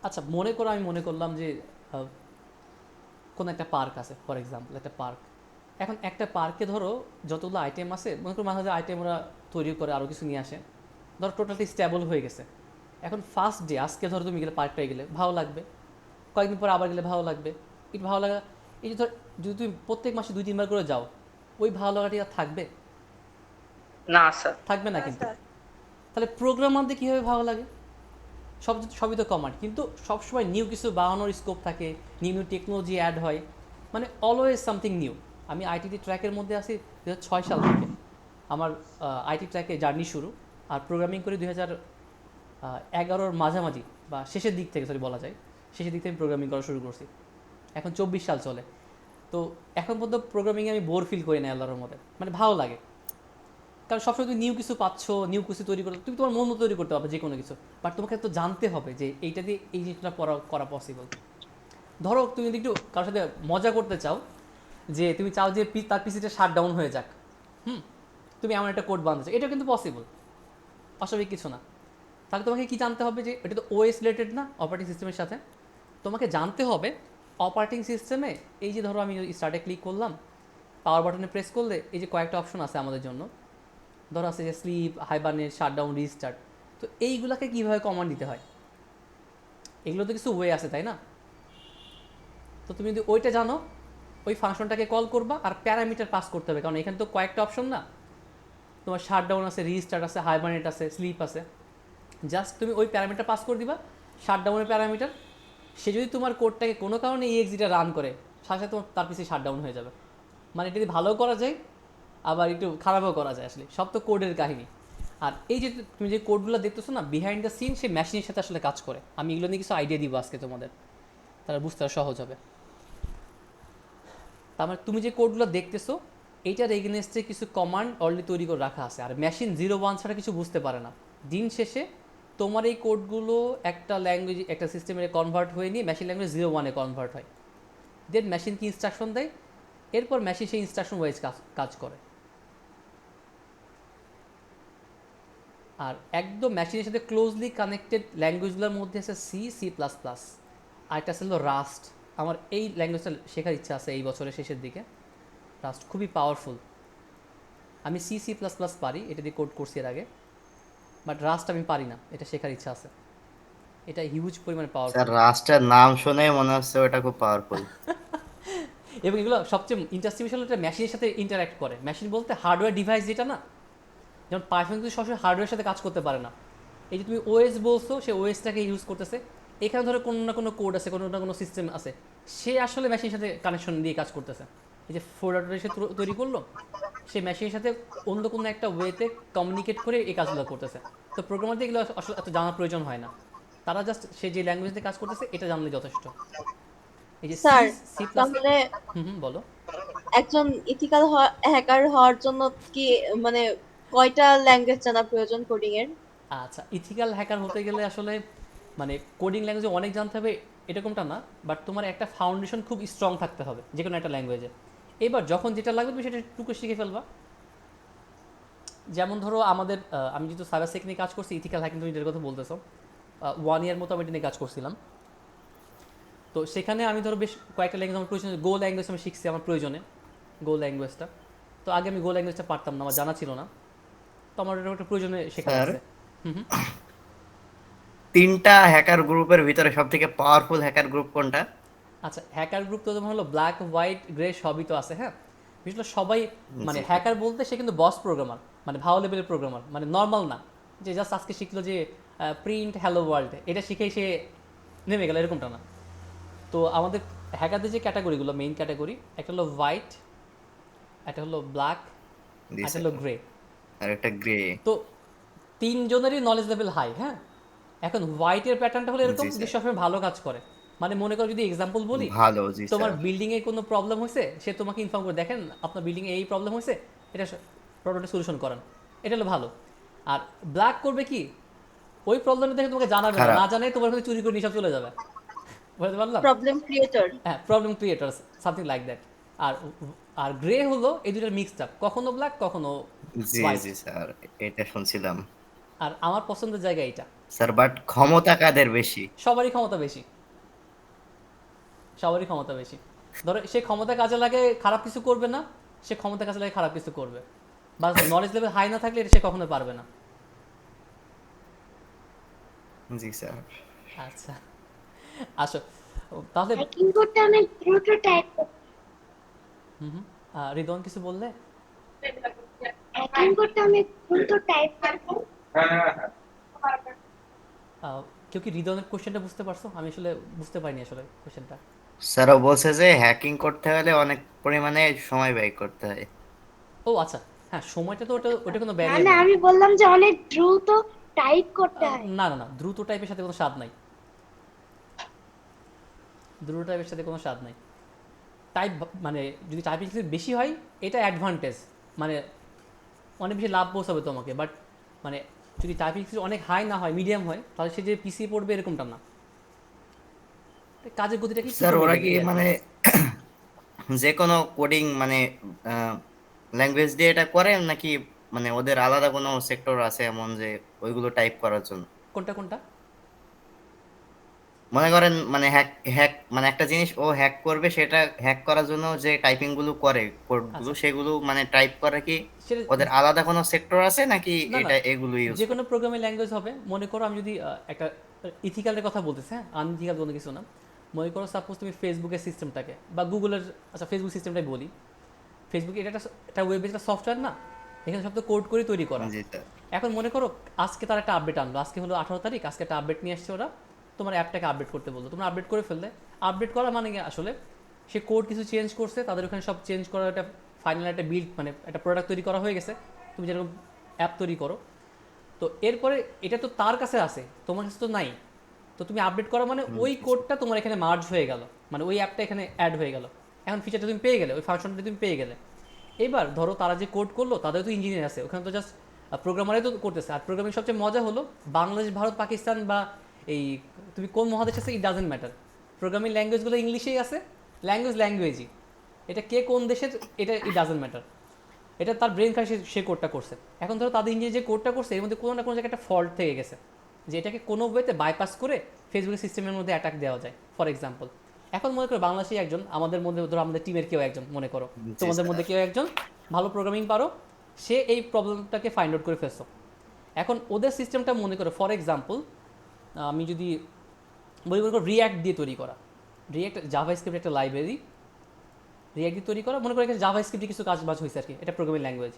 আচ্ছা মনে করো, আমি মনে করলাম যে কোনো একটা পার্ক আছে, ফর এক্সাম্পল একটা পার্ক। এখন একটা পার্কে ধরো যতগুলো আইটেম আছে, মনে করো মাঝে মাঝে আইটেম ওরা তৈরি করে আরও কিছু নিয়ে আসে, ধরো টোটালি স্টেবল হয়ে গেছে। এখন ফার্স্ট ডে আজকে ধরো তুমি গেলে, পার্কটায় গেলে ভালো লাগবে, কয়েকদিন পরে আবার গেলে ভালো লাগবে, একটু ভালো লাগা। এই যে ধর যদি তুমি প্রত্যেক মাসে 2-3 বার করে যাও, ওই ভালো লাগাটি আর থাকবে? না স্যার। থাকবে না কিন্তু। তাহলে প্রোগ্রামারদের কীভাবে ভালো লাগে? সবই তো কমান্ড, কিন্তু সবসময় নিউ কিছু বানানোর স্কোপ থাকে, নিউ নিউ টেকনোলজি অ্যাড হয়, মানে অলওয়েজ সামথিং নিউ। আমি আইটিটি ট্র্যাকের মধ্যে আছি 2006 সাল থেকে, আমার আইটি ট্র্যাকে জার্নি শুরু, আর প্রোগ্রামিং করি 2011-র মাঝামাঝি বা শেষের দিক থেকে, সরি বলা যায় শেষের দিক থেকে প্রোগ্রামিং করা শুরু করছি। এখন 24 সাল চলে, তো এখন পর্যন্ত প্রোগ্রামিংয়ে আমি বোর ফিল করি না আল্লাহর মধ্যে, মানে ভালো লাগে। কারণ সবসময় তুমি নিউ কিছু পাচ্ছ, নিউ কিছু তৈরি করতে, তুমি তোমার মন মতো তৈরি করতে পারবে যে কোনো কিছু, বাট তোমাকে তো জানতে হবে যে এইটা দিয়ে এই জিনিসটা করা পসিবল। ধরো তুমি যদি একটু কারোর সাথে মজা করতে চাও, যে তুমি চাও যে তার পিসিটা শাট ডাউন হয়ে যাক, তুমি এমন একটা কোড বানাতে চাও, এটা কিন্তু পসিবল, অস্বাভাবিক কিছু না। তাহলে তোমাকে কি জানতে হবে, যে এটা তো ওএস রিলেটেড না, অপারেটিং সিস্টেমের সাথে। তোমাকে জানতে হবে অপারেটিং সিস্টেমে, এই যে ধরো আমি স্টার্টে ক্লিক করলাম, পাওয়ার বাটনে প্রেস করলে এই যে কয়েকটা অপশন আছে আমাদের জন্য, ধরো আছে যে স্লিপ, হাইবারনেট, শাটডাউন, রিস্টার্ট, তো এইগুলাকে কীভাবে কমান্ড দিতে হয়, এগুলো তো কিছু ওয়ে আছে, তাই না? তো তুমি যদি ওইটা জানো, ওই ফাংশনটাকে কল করবা, আর প্যারামিটার পাস করতে হবে, কারণ এখানে তো কয়েকটা অপশন না, তোমার শাটডাউন আছে, রিস্টার্ট আছে, হাইবারনেট আছে, স্লিপ আছে। জাস্ট তুমি ওই প্যারামিটার পাস করে দিবা, শাটডাউনের প্যারামিটার। সে যদি তোমার কোডটাকে কোনো কারণে EXE-টা রান করে, সাথে সাথে তোমার তার পিছিয়ে শাটডাউন হয়ে যাবে। মানে এটা যদি ভালো করা যায়, আবার একটু খারাপও করা যায়, আসলে সব তো কোডের কাহিনী। আর এই যে তুমি যে কোডগুলো দেখতেছো না, বিহাইন্ড দ্য সিন, সেই মেশিনের সাথে আসলে কাজ করে। আমি এগুলো নিয়ে কিছু আইডিয়া দিব আজকে তোমাদের, তারা বুঝতে সহজ হবে। তার মানে তুমি যে কোডগুলো দেখতেছো, এইটার এগেনস্টে কিছু কমান্ড অলরেডি তৈরি করে রাখা আছে, আর মেশিন 0-1 ছাড়া কিছু বুঝতে পারে না। দিন শেষে তোমার এই কোডগুলো একটা ল্যাঙ্গুয়েজ, একটা সিস্টেমে কনভার্ট হয়ে নিয়ে মেশিন ল্যাঙ্গুয়েজ 0-1-এ কনভার্ট হয়। দেন মেশিন কি ইনস্ট্রাকশন দেয়, এরপর মেশিন সেই ইনস্ট্রাকশন ওয়াইজ কাজ করে। আর একদম মেশিনের সাথে ক্লোজলি কানেক্টেড ল্যাঙ্গুয়েজগুলোর মধ্যে আছে C++, আর একটা ছিল রাস্ট। আমার এই ল্যাঙ্গুয়েজটা শেখার ইচ্ছা আছে এই বছরের শেষের দিকে। রাস্ট খুবই পাওয়ারফুল। আমি C++ পারি, এটা দিয়ে কোড করছি এর আগে, বাট রাস্ট আমি পারি না, এটা শেখার ইচ্ছা আছে। এটা হিউজ পরিমাণে স্যার পাওয়ারফুল, রাস্টার নাম শুনে মনে হচ্ছে ওটা খুব পাওয়ারফুল। এবং এগুলো সবচেয়ে ইন্টারেস্টিং বিষয় হলো এটা মেশিনের সাথে ইন্টারাক্ট করে। মেশিন বলতে হার্ডওয়্যার ডিভাইস যেটা না, যেমন পাইথন কিন্তু সবসময় হার্ডওয়্যারের সাথে কাজ করতে পারে না। এই যে তুমি ওএস বলছো, সে ওএসটাকে ইউজ করতেছে, এখানে ধরো কোনো না কোনো কোড আছে, কোনো না কোনো সিস্টেম আছে, সে আসলে মেশিনের সাথে কানেকশন দিয়ে কাজ করতেছে। এই যে ফোল্ডারটা সে তৈরি করলো, সে মেশিনের সাথে অন্য কোনো একটা ওয়েতে কমিউনিকেট করে এই কাজগুলো করতেছে। তো প্রোগ্রামারদের এগুলো আসলে এত জানার প্রয়োজন হয় না, তারা জাস্ট সে যে ল্যাঙ্গুয়েজ দিয়ে কাজ করতেছে এটা জানলে যথেষ্ট। এই যে স্যার C++, তাহলে বলো। একজন ইথিক্যাল হ্যাকার হওয়ার জন্য কি মানে কয়টা ল্যাঙ্গুয়েজ জানা প্রয়োজন কোডিং এর? আচ্ছা, ইথিক্যাল হ্যাকার হতে গেলে আসলে মানে কোডিং ল্যাঙ্গুয়েজে অনেক জানতে হবে এরকমটা না, বাট তোমার একটা ফাউন্ডেশন খুব স্ট্রং থাকতে হবে যে কোনো একটা ল্যাঙ্গুয়েজে। এবার যখন যেটা লাগবে তুমি সেটা টুকু শিখে ফেলবা। যেমন ধরো আমাদের আমি যেহেতু সাইবার সেক নিয়ে কাজ করছি, ইথিক্যাল হ্যাকিং তুমি এটার কথা বলতেছো, 1 ইয়ার মতো আমি এটা নিয়ে কাজ করছিলাম। তো সেখানে আমি ধরো বেশ কয়েকটা ল্যাঙ্গুয়েজ আমার প্রয়োজনে, গো ল্যাঙ্গুয়েজ আমি শিখছি আমার প্রয়োজনে, গো ল্যাঙ্গুয়েজটা। তো আগে আমি গো ল্যাঙ্গুয়েজটা পারতাম না, আমার জানা ছিল না, তো আমার এটা একটা প্রয়োজনে শেখা স্যার লাগছে। হুম। 3টা হ্যাকার গ্রুপের ভিতরে সব থেকে পাওয়ারফুল হ্যাকার গ্রুপ কোনটা? আচ্ছা, হ্যাকার গ্রুপ তো যেমন হলো ব্ল্যাক, হোয়াইট, গ্রে সবই তো আছে, হ্যাঁ। বিশেষ সবাই মানে জি হ্যাকার বলতে সে কিন্তু বস প্রোগ্রামার, মানে ভালো লেভেলের প্রোগ্রামার, মানে নর্মাল না যে জাস্ট আজকে শিখলো যে প্রিন্ট হ্যালো ওয়ার্ল্ড, এটা শিখেই সে নেমে গেল, এরকমটা না। তো আমাদের হ্যাকারদের যে ক্যাটাগরিগুলো, মেইন ক্যাটাগরি, একটা হলো হোয়াইট, একটা হলো ব্ল্যাক, জি একটা স্যার। হলো গ্রে। আর একটা গ্রে। তো তিনজনেরই নলেজ লেভেল হাই, হ্যাঁ। এখন হোয়াইটের প্যাটার্নটা হলো এরকম জি যে স্যার। সবসময় ভালো কাজ করে, মানে মনে করো যদি এক্সাম্পল বলি, ভালো, জি তোমার স্যার। বিল্ডিংয়ে কোনো প্রবলেম হয়েছে, সে তোমাকে ইনফর্ম করে, দেখেন আপনার বিল্ডিংয়ে এই প্রবলেম হয়েছে, এটা প্রবলেমটা সলিউশন করান, এটা হলো ভালো। আর ব্ল্যাক করবে কি, ওই প্রবলেমটা দেখে তোমাকে জানাবে না, খারাপ। না জানাই তোমার কাছে চুরি করে নিয়ে সব চলে যাবে, বুঝতে পারলাম? Problem creator. হ্যাঁ, problem creators, something like that. আর আর গ্রে হলো এই দুটার মিক্সড আপ, কখনো ব্ল্যাক কখনো জি হোয়াইট। জি স্যার, এটা শুনছিলাম। আর আমার পছন্দের জায়গা এইটা। স্যার বাট ক্ষমতা কাদের বেশি? সবারই ক্ষমতা বেশি, সবারই ক্ষমতা বেশি। ধরো সে ক্ষমতা কাজে লাগে খারাপ কিছু করবে না, সে ক্ষমতা কাজে লাগে খারাপ কিছু করবে, বা নলেজ লেভেল হাই না থাকলে এটা সে কখনো পারবে না। জি স্যার। আচ্ছা, আসো তাহলে। হ্যাকিং করতে অনেক দ্রুত টাইপ করতে হুম হুম। রিদওয়ান কিছু বললে? হ্যাকিং করতে অনেক দ্রুত টাইপ করতে আহ, কেউ কি হৃদয়ের কোশ্চেনটা বুঝতে পারছো? আমি আসলে বুঝতে পারিনি আসলে কোশ্চেনটা। স্যারও বলছে যে হ্যাকিং করতে হলে অনেক পরিমাণে সময় ব্যয় করতে হয়। ও আচ্ছা, হ্যাঁ সময়টা তো ওটা কোনো না ব্যারিয়ার না, না। আমি বললাম যে অনেক দ্রুত টাইপ করতে হয়। না না না, দ্রুত টাইপের সাথে কোনো স্বাদ নাই। দ্রুত টাইপের সাথে কোনো স্বাদ নাই। টাইপ মানে যদি টাইপিং স্পিড বেশি হয় এটা অ্যাডভান্টেজ, মানে অনেক বেশি লাভ পৌঁছাবে তোমাকে। বাট মানে যদি টাইপিং স্পিড অনেক হাই না হয়, মিডিয়াম হয়, তাহলে সে যে পিসি পড়বে এরকমটা না। কাজের গতিটাকে একটু স্যার কমিয়ে ওরা দেবে কি এই আর কি। মানে যে কোনো কোডিং মানে ল্যাঙ্গুয়েজ দিয়ে এটা করে নাকি মানে ওদের আলাদা কোনো সেক্টর আছে এমন যে ওইগুলো টাইপ করার জন্য? কোনটা কোনটা? মনে করেন মানে হ্যাক হ্যাক মানে একটা জিনিস ও হ্যাক করবে, সেটা হ্যাক করার জন্য যে টাইপিং গুলো করে কোড গুলো আচ্ছা, সেগুলো মানে টাইপ করে কি সেটা ওদের আলাদা কোনো সেক্টর আছে নাকি না না, এটা এগুলো ইউজ যে করে? কোনো প্রোগ্রামিং ল্যাঙ্গুয়েজ হবে। মনে করো আমি যদি একটা ইথিক্যালের কথা বলতেছি, হ্যাঁ, আনইথিক্যাল কোনো কিছু না। মনে করো সাপোজ তুমি ফেসবুকের সিস্টেমটাকে বা গুগলের, আচ্ছা ফেসবুক সিস্টেমটাই বলি। ফেসবুক এটা একটা ওয়েব বেসড সফটওয়্যার না, এখানে সব তো কোড করে তৈরি করা। জি স্যার। এখন মনে করো আজকে তার একটা আপডেট আনলো, আজকে হলো 18 তারিখ, আজকে একটা আপডেট নিয়ে আসছে ওরা, তোমার অ্যাপটাকে আপডেট করতে বললো, তোমরা আপডেট করে ফেললে। আপডেট করা মানে কি আসলে সে কোড কিছু চেঞ্জ করছে, তাদের ওখানে সব চেঞ্জ করার একটা ফাইনাল একটা বিল্ড মানে একটা প্রোডাক্ট তৈরি করা হয়ে গেছে। তুমি যেরকম অ্যাপ তৈরি করো, তো এরপরে এটা তো তার কাছে আছে, তোমার কাছে তো নাই। তো তুমি আপডেট করা মানে ওই জি স্যার। কোডটা তোমার এখানে মার্জ হয়ে গেল, মানে ওই অ্যাপটা এখানে অ্যাড হয়ে গেল। এখন ফিচারটা তুমি পেয়ে গেলে, ওই ফাংশনটা তুমি পেয়ে গেলে। এবার ধরো তারা যে কোড করলো তাদের তো ইঞ্জিনিয়ার আছে, ওখানে তো জাস্ট প্রোগ্রামারে তো করতেছে। আর প্রোগ্রামিং সবচেয়ে মজা হলো বাংলাদেশ, ভারত, পাকিস্তান বা এই তুমি কোন মহাদেশ আছে ইট ডাজেন্ট ম্যাটার, প্রোগ্রামিং ল্যাঙ্গুয়েজগুলো ইংলিশেই আছে। ল্যাঙ্গুয়েজই, এটা কে কোন দেশের এটা ইট ডাজেন্ট ম্যাটার। এটা তার ব্রেন খায় সে কোডটা করছে। এখন ধরো তাদের ইঞ্জিনিয়ার যে কোডটা করছে এর মধ্যে কোনো না কোনো জায়গায় একটা ফল্ট থেকে গেছে, যে এটাকে কোনো ওয়েতে বাইপাস করে ফেসবুকের সিস্টেমের মধ্যে অ্যাটাক দেওয়া যায় ফর এক্সাম্পল। এখন মনে করো বাংলাদেশি একজন, আমাদের মধ্যে ধরো আমাদের টিমের কেউ একজন, মনে করো জি তোমাদের স্যার। মধ্যে কেউ একজন ভালো প্রোগ্রামিং পারো, সে এই প্রবলেমটাকে ফাইন্ড আউট করে ফেলছো। এখন ওদের সিস্টেমটা মনে করো ফর এক্সাম্পল আমি যদি বলি, মনে করো রিয়াক্ট দিয়ে তৈরি করা, রিয়াক্ট জাভা স্ক্রিপ্ট একটা লাইব্রেরি, রিয়াক্ট দিয়ে তৈরি করা। মনে করো এখানে জাভা স্ক্রিপ্টে কিছু কাজ বাজ হয়েছে আর কি, এটা প্রোগ্রামিং ল্যাঙ্গুয়েজ।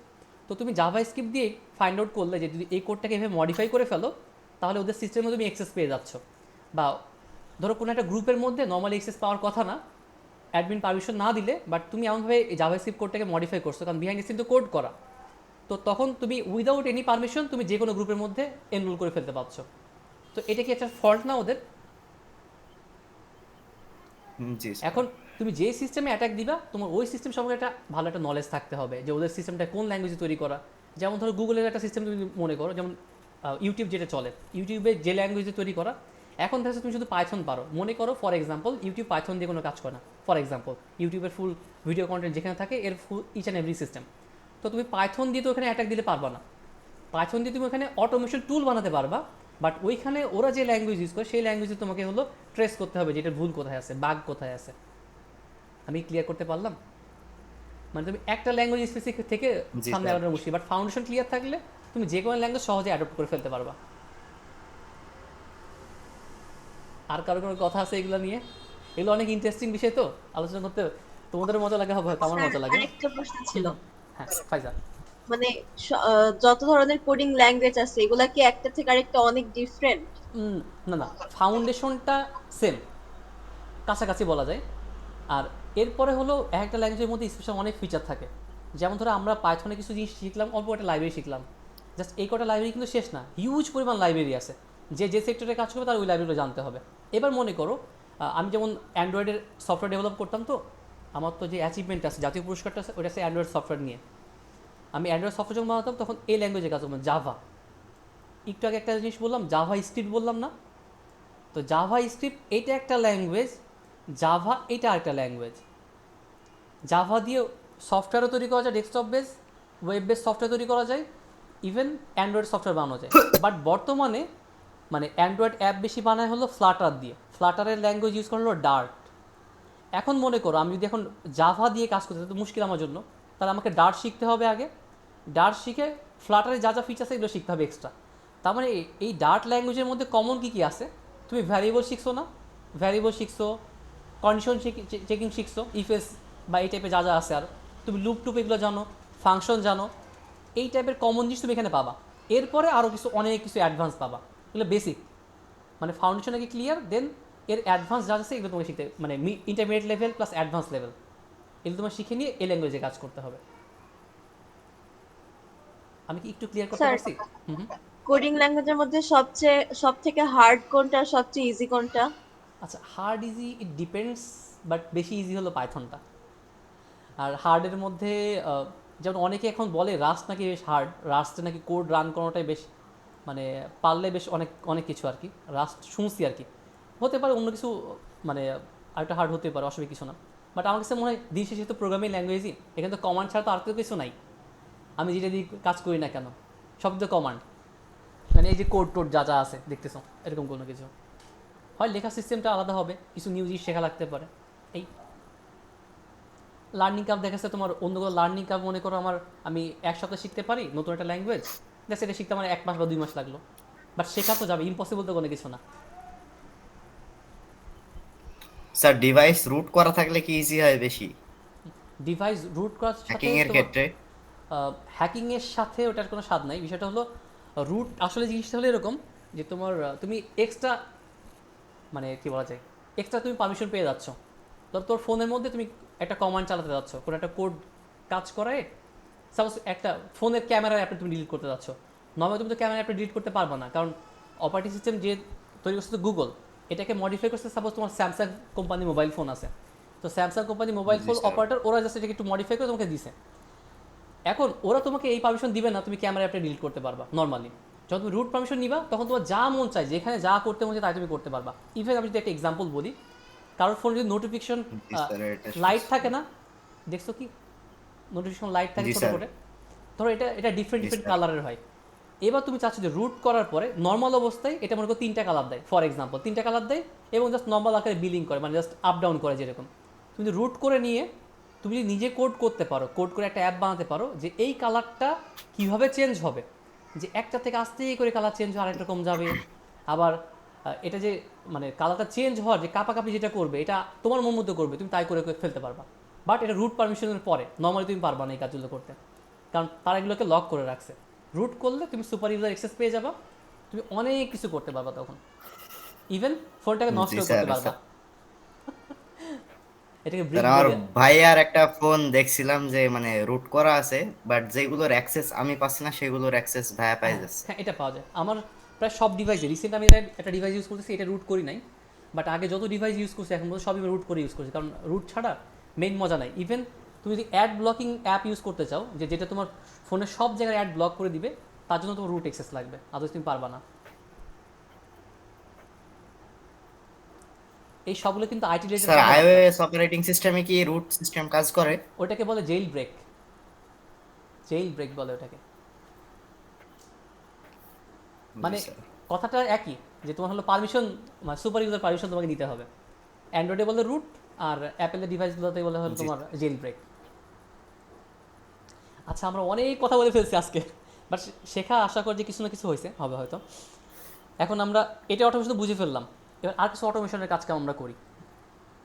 তো তুমি জাভা স্ক্রিপ্ট দিয়ে ফাইন্ড আউট করলে যে যদি এই কোডটাকে এভাবে মডিফাই করে ফেলো, তাহলে ওদের সিস্টেমে তুমি অ্যাক্সেস পেয়ে যাচ্ছ। বা ধরো কোনো একটা গ্রুপের মধ্যে নর্মালি অ্যাক্সেস পাওয়ার কথা না, অ্যাডমিন পারমিশন না দিলে, বাট তুমি এমনভাবে এই জাভা স্ক্রিপ্ট কোডটাকে মডিফাই করছো, কারণ বিহাইন্ড কিন্তু কোড করা। তো তখন তুমি উইদাউট এনি পারমিশন তুমি যে কোনো গ্রুপের মধ্যে এনরোল করে ফেলতে পারছো। তো এটা কি একটা ফল্ট না ওদের? জি স্যার। এখন তুমি যে সিস্টেমে অ্যাটাক দিবা, তোমার ওই সিস্টেম সম্পর্কে একটা ভালো একটা নলেজ থাকতে হবে, যে ওদের সিস্টেমটা কোন ল্যাঙ্গুয়েজে তৈরি করা। যেমন ধরো গুগলের একটা সিস্টেম তুমি মনে করো, যেমন ইউটিউব যেটা চলে, ইউটিউবে যে ল্যাঙ্গুয়েজে তৈরি করা। এখন দেখা যাচ্ছে তুমি শুধু পাইথন পারো, মনে করো ফর এক্সাম্পল ইউটিউব পাইথন দিয়ে কোনো কাজ করে না। ফর এক্সাম্পল ইউটিউবের ফুল ভিডিও কন্টেন্ট যেখানে থাকে এর ফুল ইচ অ্যান্ড এভরি সিস্টেম। তো তুমি পাইথন দিয়ে তো ওখানে অ্যাটাক দিলে পারবা না। পাইথন দিয়ে তুমি ওখানে অটোমেশন টুল বানাতে পারবা, বাট ওইখানে ওরা যে ল্যাঙ্গুয়েজ ইউজ করে সেই ল্যাঙ্গুয়েজে তোমাকে হলো ট্রেস করতে হবে, যেটা ভুল কোথায় আছে, বাগ কোথায় আছে। আমি ক্লিয়ার করতে পারলাম? মানে তুমি একটা ল্যাঙ্গুয়েজ স্পেসিফিক থেকে জি সামনে স্যার। আগানোর মুশকিল, বাট ফাউন্ডেশন ক্লিয়ার থাকলে তুমি যে কোনো ল্যাঙ্গুয়েজ সহজে অ্যাডপ্ট করে ফেলতে পারবা। আর কারো কোনো কথা আছে এগুলো নিয়ে? এগুলো অনেক ইন্টারেস্টিং বিষয়, তো আলোচনা করতে তোমাদের মজা লাগে হবে, হয়তো আমার স্যার মজা লাগে। আরেকটা প্রশ্ন ছিল, হ্যাঁ ফাইজা। মানে যত ধরনের কোডিং ল্যাঙ্গুয়েজ আছে এগুলা কি একটা থেকে আরেকটা অনেক ডিফারেন্ট? না না, ফাউন্ডেশনটা সেম, কাছাকাছি বলা যায়। আর এরপরে হলো এক একটা ল্যাঙ্গুয়েজের মধ্যে স্পেশাল অনেক ফিচার থাকে। যেমন ধরো আমরা পাইথনে কিছু জিনিস শিখলাম, অল্প একটা লাইব্রেরি শিখলাম, জাস্ট এই কটা লাইব্রেরি কিন্তু শেষ না, হিউজ পরিমাণ লাইব্রেরি আছে। যে যে সেক্টরে কাজ করবে তার ওই লাইব্রেরিগুলো জানতে হবে। এবার মনে করো আমি যেমন অ্যান্ড্রয়েডের সফটওয়্যার ডেভেলপ করতাম, তো আমার তো যে অ্যাচিভমেন্ট আছে, জাতীয় পুরস্কারটা আছে, ওটা আছে অ্যান্ড্রয়েড সফটওয়্যার নিয়ে। আমি অ্যান্ড্রয়েড সফটওয়্যার যখন বানাতাম তখন এই ল্যাঙ্গুয়েজে কাজ করতাম, জাভা। একটু আগে একটা জিনিস বললাম, জাভা স্ক্রিপ্ট বললাম না? তো জাভা স্ক্রিপ্ট এইটা একটা ল্যাঙ্গুয়েজ, জাভা এটা আরেকটা ল্যাঙ্গুয়েজ। জাভা দিয়ে সফটওয়্যারও তৈরি করা যায়, desktop base, web base software তৈরি করা যায়, ইভেন অ্যান্ড্রয়েড সফটওয়্যার বানানো যায়। বাট বর্তমানে মানে অ্যান্ড্রয়েড অ্যাপ বেশি বানায় হলো ফ্লাটার দিয়ে, ফ্লাটারের ল্যাঙ্গুয়েজ ইউজ করা হলো ডার্ট। এখন মনে করো আমি যদি এখন জাভা দিয়ে কাজ করতে তো মুশকিল আমার জন্য, তাহলে আমাকে ডার্ট শিখতে হবে আগে। ডার্ট শিখে ফ্লাটারে যা যা ফিচার আছে এগুলো শিখতে হবে এক্সট্রা। তার মানে এই ডার্ট ল্যাঙ্গুয়েজের মধ্যে কমন কী কী আছে? তুমি ভ্যারিয়েবল শিখছো না, ভ্যারিয়েবল শিখছো, কন্ডিশন চেকিং শিখছো, ইফএস বা এই টাইপের যা যা আছে, আর তুমি লুপ টুপ এগুলো জানো, ফাংশন জানো, এই টাইপের কমন জিনিস তুমি এখানে পাবা। এরপরে আরও কিছু অনেক কিছু অ্যাডভান্স পাবা, এগুলো বেসিক। মানে ফাউন্ডেশন আগে ক্লিয়ার, দেন এর অ্যাডভান্স যা আছে এগুলো তোমাকে শিখতে, মানে intermediate level plus advance level এগুলো তোমার শিখে নিয়ে এই ল্যাঙ্গুয়েজে কাজ করতে হবে। আমি কি একটু ক্লিয়ার করতে স্যার, পারছি? হুম হুম। কোডিং ল্যাঙ্গুয়েজের মধ্যে সব থেকে হার্ড কোনটা, সবচেয়ে ইজি কোনটা? আচ্ছা, hard easy it depends, but বেশি ইজি হলো পাইথনটা। আর হার্ডের মধ্যে যেমন অনেকে এখন বলে রাস্ট নাকি বেশ হার্ড, রাস্টে নাকি কোড রান করানোটাই বেশ, মানে পারলে বেশ অনেক অনেক কিছু আর কি। রাস্ট শুনছি আর কি, হতে পারে অন্য কিছু, মানে আরেকটা হার্ড হতে পারে, অসুবিধা কিছু না। বাট আমার কাছে মনে হয় দিন শেষে তো প্রোগ্রামিং ল্যাঙ্গুয়েজই, এখানে তো কমান্ড ছাড়া তো আর তো কিছু নাই। আমি যেটা দিয়ে কাজ করি না কেন, সব তো কমান্ড, মানে এই যে কোড টোড যা যা আছে দেখতেছো, এরকম কোনো কিছু হয়। লেখার সিস্টেমটা আলাদা হবে, কিছু নিউ জিনিস শেখা লাগতে পারে। এই লার্নিং কাপ দেখাচ্ছে তোমার, অন্য কোনো লার্নিং কাপ মনে করো আমার, আমি এক সপ্তাহ শিখতে পারি নতুন একটা ল্যাঙ্গুয়েজ, দেখছি এটা শিখতে আমার 1 মাস বা 2 মাস লাগলো, বাট শেখা তো যাবে, ইম্পসিবল তো কোনো কিছু না। স্যার ডিভাইস রুট করা থাকলে কি ইজি হয় বেশি ডিভাইস রুট করার সাথে হ্যাকিং এর তোমার ক্ষেত্রে? হ্যাকিংয়ের সাথে ওটার কোনো স্বাদ নাই। বিষয়টা হলো রুট আসলে জিনিসটা হলো এরকম যে তোমার তুমি এক্সট্রা, মানে কী বলা যায়, এক্সট্রা তুমি পারমিশন পেয়ে যাচ্ছ। ধর তোর ফোনের মধ্যে তুমি একটা কমান্ড চালাতে যাচ্ছ, কোনো একটা কোড কাজ করায়, সাপোজ একটা ফোনের ক্যামেরার অ্যাপটা তুমি ডিলিট করতে যাচ্ছ, নর্মালি তুমি তো ক্যামেরা অ্যাপটা ডিলিট করতে পারবে না, কারণ অপারেটিং সিস্টেম যে তৈরি করছে তো গুগল, এটাকে মডিফাই করছে। সাপোজ তোমার স্যামসাং কোম্পানি মোবাইল ফোন আছে, তো Samsung company mobile G phone sir. Operator ওরা জাস্ট এটাকে একটু মডিফাই করে তোমাকে দিছে। এখন ওরা তোমাকে এই পারমিশন দিবে না তুমি ক্যামেরা অ্যাপটা ডিলিট করতে পারবা নর্মালি। যখন তুমি রুট পারমিশন নিবা তখন তোমার যা মন চায়, যেখানে যা করতে মন চায় তাই তুমি করতে পারবা। ইভেন আমি যদি একটা এক্সাম্পল বলি, কারোর ফোনে যদি নোটিফিকেশন জি স্যার, এটা লাইট থাকে না, দেখছো কি নোটিফিকেশন লাইট থাকে জি ছোটো স্যার। করে, ধরো এটা এটা ডিফারেন্ট জি ডিফারেন্ট স্যার। কালারের হয়। এবার তুমি চাচ্ছ যে রুট করার পরে নর্মাল অবস্থায় এটা মনে করো 3টা কালার দেয়, ফর এক্সাম্পল 3টা কালার দেয়, এবং জাস্ট নর্মাল আকারে বিলিং করে, মানে জাস্ট আপ ডাউন করে যেরকম। তুমি যদি রুট করে নিয়ে তুমি যদি নিজে কোড করতে পারো, কোড করে একটা অ্যাপ বানাতে পারো যে এই কালারটা কীভাবে চেঞ্জ হবে, যে একটা থেকে আস্তে করে কালার চেঞ্জ হয়ে আরেক রকম যাবে। আবার এটা যে মানে কালারটা চেঞ্জ হওয়ার যে কাপাকাপি যেটা করবে, এটা তোমার মন মতো করবে, তুমি তাই করে ফেলতে পারবা। বাট এটা রুট পারমিশনের পরে, নর্মালি তুমি পারবা না এই কাজগুলো করতে, কারণ তারা এগুলোকে লক করে রাখছে। রুট করলে তুমি সুপার ইউজার অ্যাক্সেস পেয়ে যাবা, তুমি অনেক কিছু করতে পারবা তখন, ইভেন ফোনটাকে নষ্ট জি করতে স্যার। পারবা। এটাকে ব্রিক স্যার আমার বলে। ভাইয়ার একটা ফোন দেখছিলাম যে মানে রুট করা আছে, বাট যেগুলোর অ্যাক্সেস আমি পাচ্ছি না সেগুলোর অ্যাক্সেস ভাইয়া পাই হ্যাঁ যাচ্ছে। হ্যাঁ, এটা পাওয়া যায় আমার প্রায় সব ডিভাইসে। রিসেন্ট আমি একটা ডিভাইস ইউজ করতেছি, এটা রুট করি নাই, বাট আগে যত ডিভাইস ইউজ করছি এখন পর্যন্ত সবই রুট করে ইউজ করছি, কারণ রুট ছাড়া মেইন মজা নাই। ইভেন তুমি যদি অ্যাড ব্লকিং অ্যাপ ইউজ করতে চাও, যে যেটা তোমার ফোনের সব জায়গায় অ্যাড ব্লক করে দিবে, তার জন্য তোমার রুট অ্যাক্সেস লাগবে, আদার্স তুমি পারবা না। এই সবগুলো কিন্তু আইটি রিলেটেড স্যার কথাবার্তা। আইওএস অপারেটিং সিস্টেমে কি রুট সিস্টেম কাজ করে? ওটাকে বলে জেইল ব্রেক, জেইল ব্রেক বলে ওটাকে। জি মানে স্যার। কথাটা একই, যে তোমার হলো পারমিশন, মানে সুপার ইউজার পারমিশন তোমাকে নিতে হবে। অ্যান্ড্রয়েডে বলে রুট, আর অ্যাপেলের ডিভাইসগুলোতে বলে হলো জি তোমার জেল ব্রেক। আচ্ছা, আমরা অনেক কথা বলে ফেলছি আজকে, বাট শেখা আশা করি যে কিছু না কিছু হয়েছে হবে হয়তো। এখন আমরা এটা অটোমেশন বুঝে ফেললাম, এবার আর কিছু অটোমেশনের কাজ কাম আমরা করি,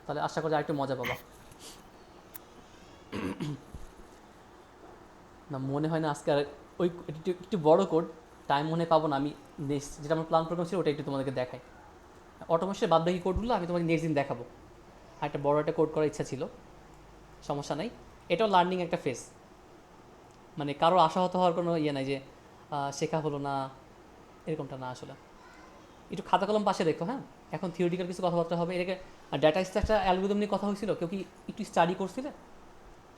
তাহলে আশা করি আরেকটু মজা পাবা। না মনে হয় না আজকে আর ওই একটু একটু বড় কোড টাইম মনে পাবো না। আমি নেক্সট যেটা আমার প্ল্যান প্রোগ্রাম ছিল ওটা একটু তোমাদেরকে দেখাই। অটোমেশনের বাদ বাকি কোডগুলো আমি তোমাকে নেক্সট দিন দেখাবো। আর একটা বড় একটা কোড করার ইচ্ছা ছিল, সমস্যা নাই। এটাও লার্নিং একটা ফেজ, মানে কারো আশাহত হওয়ার কোনো ইয়ে নাই যে শেখা হলো না, এরকমটা না আসলে। একটু খাতা কলম পাশে রেখো, হ্যাঁ। এখন থিওরিটিক্যাল কিছু কথাবার্তা হবে, এটাকে ডাটা স্ট্রাকচার অ্যালগোরিদম নিয়ে কথা হয়েছিল, কেউ কি একটু স্টাডি করছিলে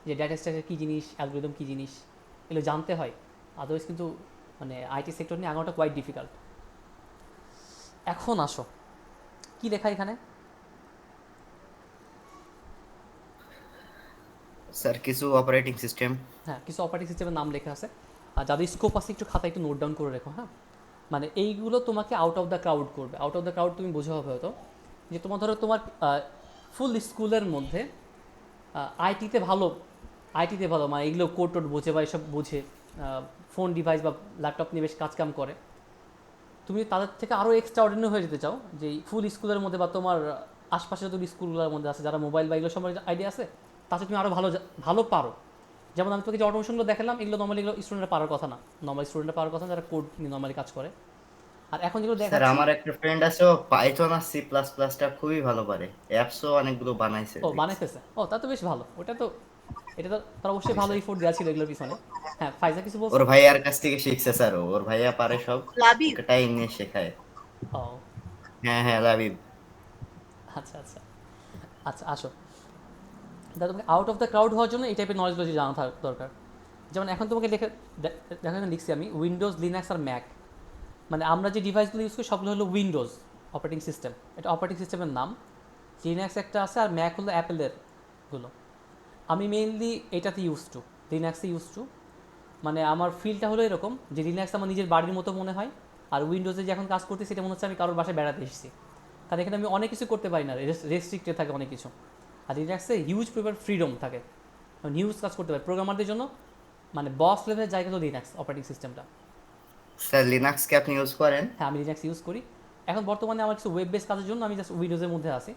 যে ডাটা স্ট্রাকচার কী জিনিস, অ্যালগোরিদম কী জিনিস, এগুলো জানতে হয়, আদারওয়াইজ কিন্তু মানে আইটি সেক্টর নিয়ে আগানোটা কোয়াইট ডিফিকাল্ট। এখন আসো, কি লেখা এখানে? স্যার কিছু অপারেটিং সিস্টেম। হ্যাঁ, কিছু অপারেটিং সিস্টেমের নাম লেখা আছে, আর যাদের স্কোপ আছে একটু খাতা একটু নোট ডাউন করে রেখো, হ্যাঁ। মানে এইগুলো তোমাকে আউট অফ দ্য ক্রাউড করবে। আউট অফ দ্য ক্রাউড তুমি বোঝা হবে হয়তো, যে তোমার ধরো তোমার ফুল স্কুলের মধ্যে আইটিতে ভালো, আইটিতে ভালো মানে এগুলো কোড টোড বোঝে বা এসব বোঝে, ফোন ডিভাইস বা ল্যাপটপ নিয়ে বেশ কাজকাম করে। তুমি তাদের থেকে আরও এক্সট্রা অর্ডিনারি হয়ে যেতে চাও, যে ফুল স্কুলের মধ্যে বা তোমার আশপাশে যত স্কুলগুলোর মধ্যে আছে যারা মোবাইল বা এগুলো সম্পর্কে আইডিয়া আছে, তাতে তুমি আরও ভালো ভালো পারো। যেমন আমি তোকে যে অটোমেশনগুলো দেখালাম, এগুলো নর্মালি এগুলো স্টুডেন্টরা পারার কথা না, নর্মাল স্টুডেন্টরা পারার কথা না, যারা কোড নিয়ে নর্মালি কাজ করে। আর এখন যেগুলো স্যার দেখাচ্ছি, আমার একটা ফ্রেন্ড আছে, ও পাইথন আর সি প্লাস প্লাসটা খুবই ভালো পারে, অ্যাপসও অনেকগুলো বানাইছে ও দেখছি। বানাইতেছে, ও তা তো বেশ ভালো। ওটা তো, এটা তো তার অবশ্যই জি ভালো স্যার। এফোর্ট দেওয়া ছিল এগুলোর পিছনে। হ্যাঁ ফাইজা কিছু বলছো? ওর ভাইয়ার কাছ থেকে শিখছে স্যার, ওর ভাইয়া পারে সব, লাবিব। ওকে টাইম নিয়ে শেখায়। ও হ্যাঁ হ্যাঁ লাবিব। আচ্ছা আচ্ছা। আচ্ছা আসো, তাহলে তোমাকে আউট অফ দ্য ক্রাউড হওয়ার জন্য এই টাইপের নলেজগুলো জানা দরকার। যেমন এখন তোমাকে দেখো এখানে লিখছি আমি উইন্ডোজ, লিনাক্স আর ম্যাক। মানে আমরা যে ডিভাইসগুলো ইউজ করি সবগুলো হলো উইন্ডোজ অপারেটিং সিস্টেম, এটা অপারেটিং সিস্টেমের নাম। লিনাক্স একটা আছে, আর ম্যাক হলো অ্যাপেলের গুলো। আমি মেইনলি এটাতে ইউজ টু, লিনাক্সে ইউজ টু। মানে আমার ফিলটা হলো এরকম যে লিনাক্স আমার নিজের বাড়ির মতো মনে হয়, আর উইন্ডোজে যে এখন কাজ করতেছি সেটা মনে হচ্ছে আমি কারোর বাসায় বেড়াতে এসেছি। কারণ এখানে আমি অনেক কিছু করতে পারি না, রেস্ট্রিক্টেড থাকে অনেক কিছু। আর লিনাক্সে হিউজ পরিমাণ ফ্রিডম থাকে, হিউজ কাজ করতে পারে প্রোগ্রামারদের জন্য। মানে বস লেভেলের জায়গা হলো লিনাক্স অপারেটিং সিস্টেমটা। স্যার লিনাক্স কি আপনি ইউজ করেন? হ্যাঁ আমি লিনাক্স ইউজ করি। এখন বর্তমানে আমার কিছু ওয়েব বেস কাজের জন্য আমি জাস্ট উইন্ডোজের মধ্যে আছি।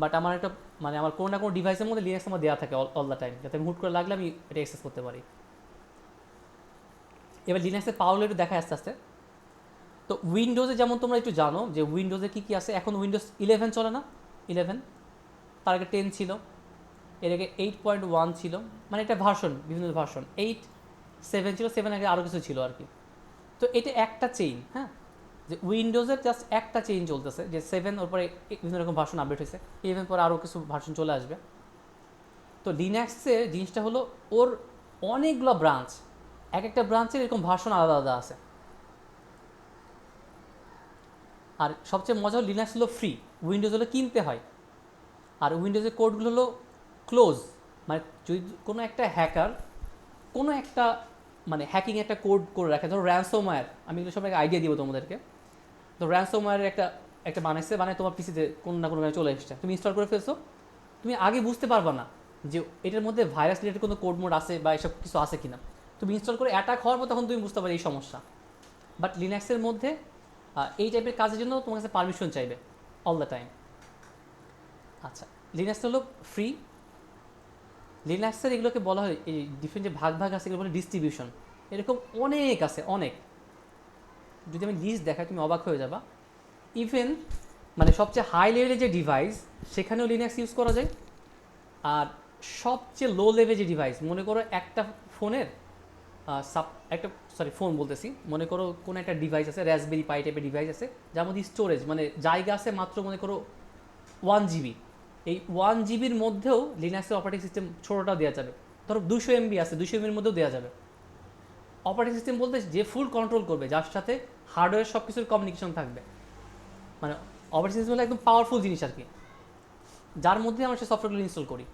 বাট আমার একটা, মানে আমার কোনো না কোনো ডিভাইসের মধ্যে লিনাক্স আমার দেওয়া থাকে অল দ্য টাইম, যাতে আমি হুট করে লাগলে আমি এটা অ্যাক্সেস করতে পারি। এবার লিনাক্সের পাওয়ার একটু দেখা আস্তে আস্তে। তো উইন্ডোজে যেমন তোমরা একটু জানো যে উইন্ডোজে কী কী আছে। এখন উইন্ডোজ 11 চলে না, 11, তার আগে 10 ছিল, এর আগে 8.1 ছিল। মানে এটা ভার্সন, বিভিন্ন ভার্সন, 8, 7 ছিল, 7 আগে আরও কিছু ছিল আর কি। তো এটা একটা চেইন, হ্যাঁ, যে উইন্ডোজের জাস্ট একটা চেইন চলতেছে, যে 7 ওর পরে বিভিন্ন রকম ভার্সন আপডেট হয়েছে, 11 পরে আরও কিছু ভার্সন চলে আসবে। তো লিনাক্সের জিনিসটা হলো ওর অনেকগুলো ব্রাঞ্চ, এক একটা ব্রাঞ্চের এরকম ভার্সন আলাদা আলাদা আছে। আর সবচেয়ে মজা হলো লিনাক্স হলো ফ্রি, উইন্ডোজ হলো কিনতে হয়। আর উইন্ডোজের কোডগুলো হলো ক্লোজ। মানে যদি কোনো একটা হ্যাকার কোনো একটা, মানে হ্যাকিং একটা কোড করে রাখে, ধরো র্যানসোমওয়্যার, আমি এগুলো সব আইডিয়া দিব তোমাদেরকে। তো র্যানসোমওয়্যারের একটা একটা বানাইছে, মানে তোমার পিসিতে কোনো না কোনো চলে এসেছে, তুমি ইনস্টল করে ফেলছো, তুমি আগে বুঝতে পারবা না যে এটার মধ্যে ভাইরাস রিলেটেড কোনো কোড মোড আছে বা এসব কিছু আছে কিনা। তুমি ইনস্টল করে অ্যাটাক হওয়ার পর তখন তুমি বুঝতে পারো এই সমস্যা। বাট লিনাক্সের মধ্যে এই টাইপের কাজের জন্য তোমার কাছে পারমিশন চাইবে অল দ্য টাইম। আচ্ছা, লিনাক্স হলো ফ্রি। লিনাক্সের এগুলোকে বলা হয়, এই ডিফারেন্ট যে ভাগ ভাগ আছে এগুলো বলে ডিস্ট্রিবিউশন। এরকম অনেক আছে, অনেক। যদি আমি লিস্ট দেখাই তুমি অবাক হয়ে যাবা। ইভেন মানে সবচেয়ে হাই লেভেলের যে ডিভাইস সেখানেও লিনাক্স ইউজ করা যায়। আর সবচেয়ে লো লেভেল যে ডিভাইস, মনে করো একটা ফোনের একটা, সরি ফোন বলতেছি, মনে করো কোনো একটা ডিভাইস আছে, রাসবেরি পাই টাইপের ডিভাইস আছে, যার মধ্যে স্টোরেজ মানে জায়গা আছে মাত্র মনে করো 1 GB। এই 1 GBর মধ্যেও লিনাক্সের অপারেটিং সিস্টেম ছোটোটাও দেওয়া যাবে। ধরো 200 MB আছে, 200 MBর মধ্যেও দেওয়া যাবে। অপারেটিং সিস্টেম বলতে যে ফুল কন্ট্রোল করবে, যার সাথে হার্ডওয়্যার সব কিছুর কমিউনিকেশন থাকবে। মানে অপারেটিং সিস্টেম হলো একদম পাওয়ারফুল জিনিস আর কি, যার মধ্যে আমরা সেই সফটওয়্যারগুলো ইনস্টল করি।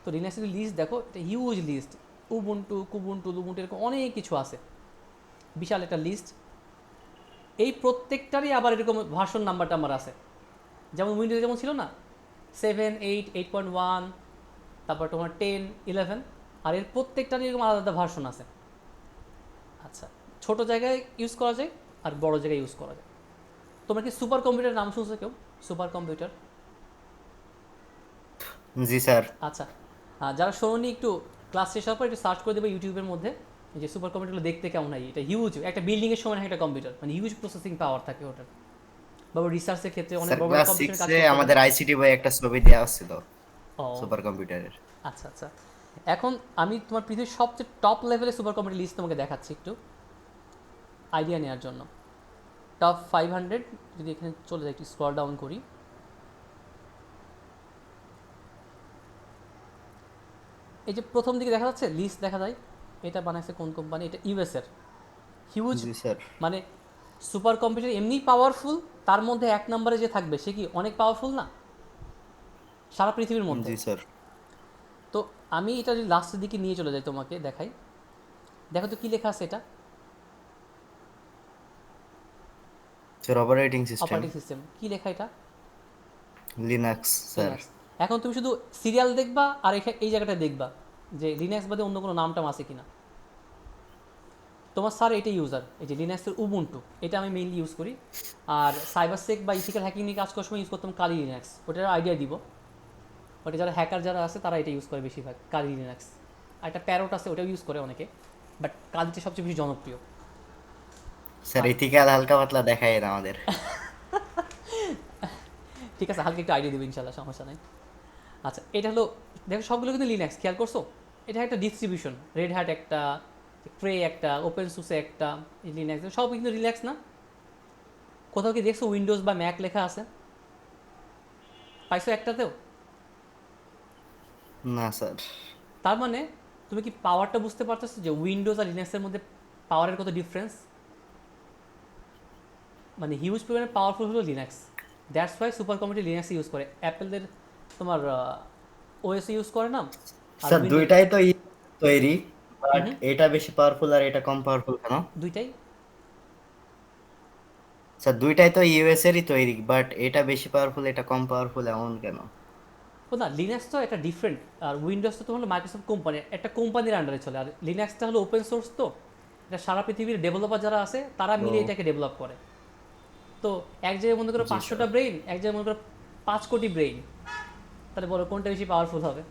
তো লিনাক্সের লিস্ট দেখো, এটা হিউজ লিস্ট, উবুন্টু, কুবুন্টু, লুবুন্টু, এরকম অনেক কিছু আছে, বিশাল একটা লিস্ট। এই প্রত্যেকটারই আবার এরকম ভার্সন নাম্বারটা আমার আছে। যেমন উইন্ডোজে যেমন ছিল না 7, 8, 8.1, তারপর তোমার 10, 11, আর এর প্রত্যেকটারই এরকম আলাদা আলাদা ভার্সন আছে। আচ্ছা, ছোট জায়গায় ইউজ করা যায় আর বড় জায়গায় ইউজ করা যায়। তোমরা কি সুপার কম্পিউটার নাম শুনছো কেউ? Super computer? জি স্যার। আচ্ছা, যারা শোনি একটু ক্লাস শেষ হওয়ার পর একটু সার্চ করে দেবে ইউটিউবের মধ্যে, এই যে সুপার কম্পিউটারগুলো দেখতে কেমন হয়। এটা হিউজ, একটা বিল্ডিংয়ের সমান একটা কম্পিউটার, মানে হিউজ প্রসেসিং পাওয়ার থাকে ওটার। বা রিসার্চের ক্ষেত্রে অনেক স্যার বড় বড় ক্লাস কম্পিউটার কাজ 6-এ করতে পারে। আমাদের আইসিটি বই একটা ছবি দেওয়া হচ্ছিল ও সুপার কম্পিউটারের। আচ্ছা আচ্ছা। এখন আমি তোমার পৃথিবীর সবচেয়ে টপ লেভেলের সুপার কম্পিউটার লিস্ট তোমাকে দেখাচ্ছি একটু আইডিয়া নেওয়ার জন্য। টপ 500, যদি এখানে চলে যাই একটু স্ক্রল ডাউন করি, এই যে প্রথম দিকে দেখা যাচ্ছে লিস্ট দেখা যায়, এটা বানাইছে কোন কোম্পানি, এটা ইউএসের। হিউজ, জি স্যার। মানে সুপার কম্পিউটার এমনি পাওয়ারফুল, তার মধ্যে এক নম্বরে যে থাকবে সে কি অনেক পাওয়ারফুল না সারা পৃথিবীর মধ্যে। জি স্যার। তো আমি এটা যদি লাস্টের দিকে নিয়ে চলে যাই তোমাকে দেখাই, দেখো তো কী লেখা আছে এটা। Sir operating system operating system কী লেখা এটা? Linux sir. লিনাক্স। এখন তুমি শুধু সিরিয়াল দেখবা আর এই জায়গাটা দেখবা যে লিনাক্স বাদে অন্য কোনো নামটাম আছে কিনা। তোমার স্যার এটা ইউজার, এই যে লিনাক্সের উবুন্টু, এটা আমি মেইনলি ইউজ করি। আর সাইবার সেক বা ইথিক্যাল হ্যাকিং নিয়ে কাজ করার সময় ইউজ করতাম কালি লিনাক্স, ওটার আইডিয়া দিব। ওটা যারা হ্যাকার যারা আছে তারা এটা ইউজ করে বেশিরভাগ, কালি লিনাক্স। আর একটা প্যারোট আছে, ওটাও ইউজ করে অনেকে, বাট কালিটা সবচেয়ে বেশি জনপ্রিয়। স্যার ইথিক্যাল হালকা পাতলা দেখায় না আমাদের। ঠিক আছে, হালকা একটু আইডিয়া দেবো ইনশাল্লাহ, সমস্যা নেই। আচ্ছা, এটা হলো, দেখো সবগুলো কিন্তু লিনাক্স, খেয়াল করছো? এটা একটা ডিস্ট্রিবিউশন, রেড হ্যাট একটা, ক্রে একটা, ওপেন সোর্সে একটা, লিনাক্স, সব কিন্তু রিল্যাক্স না? কোথাও কি দেখছো উইন্ডোজ বা ম্যাক লেখা আছে? পাইছো একটাতেও? না স্যার। তার মানে তুমি কি পাওয়ারটা বুঝতে পারতেছো যে উইন্ডোজ আর লিনাক্সের মধ্যে পাওয়ারের কত ডিফারেন্স? মানে হিউজ পরিমাণে পাওয়ারফুল হলো Linux, that's why super computer Linux use করে। অ্যাপেলদের তোমার ওএস ইউজ করে না, আর স্যার উইন্ডোজ। দুইটাই তো তৈরি, বাট হুম, এটা বেশি পাওয়ারফুল আর এটা কম পাওয়ারফুল কেন? দুইটাই। স্যার দুইটাই তো ইউএস এরই তৈরি, বাট এটা বেশি পাওয়ারফুল এটা কম পাওয়ারফুল এমন কেন? ও না, লিনাক্স তো একটা ডিফারেন্ট, আর উইন্ডোজ তো হলো মাইক্রোসফট কোম্পানি, একটা কোম্পানির আন্ডারে চলে, আর লিনাক্সটা হলো ওপেন সোর্স। তো এটা সারা পৃথিবীর ডেভেলপার যারা আছে তারা মিলে ও এটাকে ডেভেলপ করে। তো এক জায়গায় মনে করো জি স্যার। 500টা ব্রেইন, এক জায়গায় মনে করো 5 কোটি ব্রেইন, তাহলে বলো কোনটা বেশি পাওয়ারফুল হবে?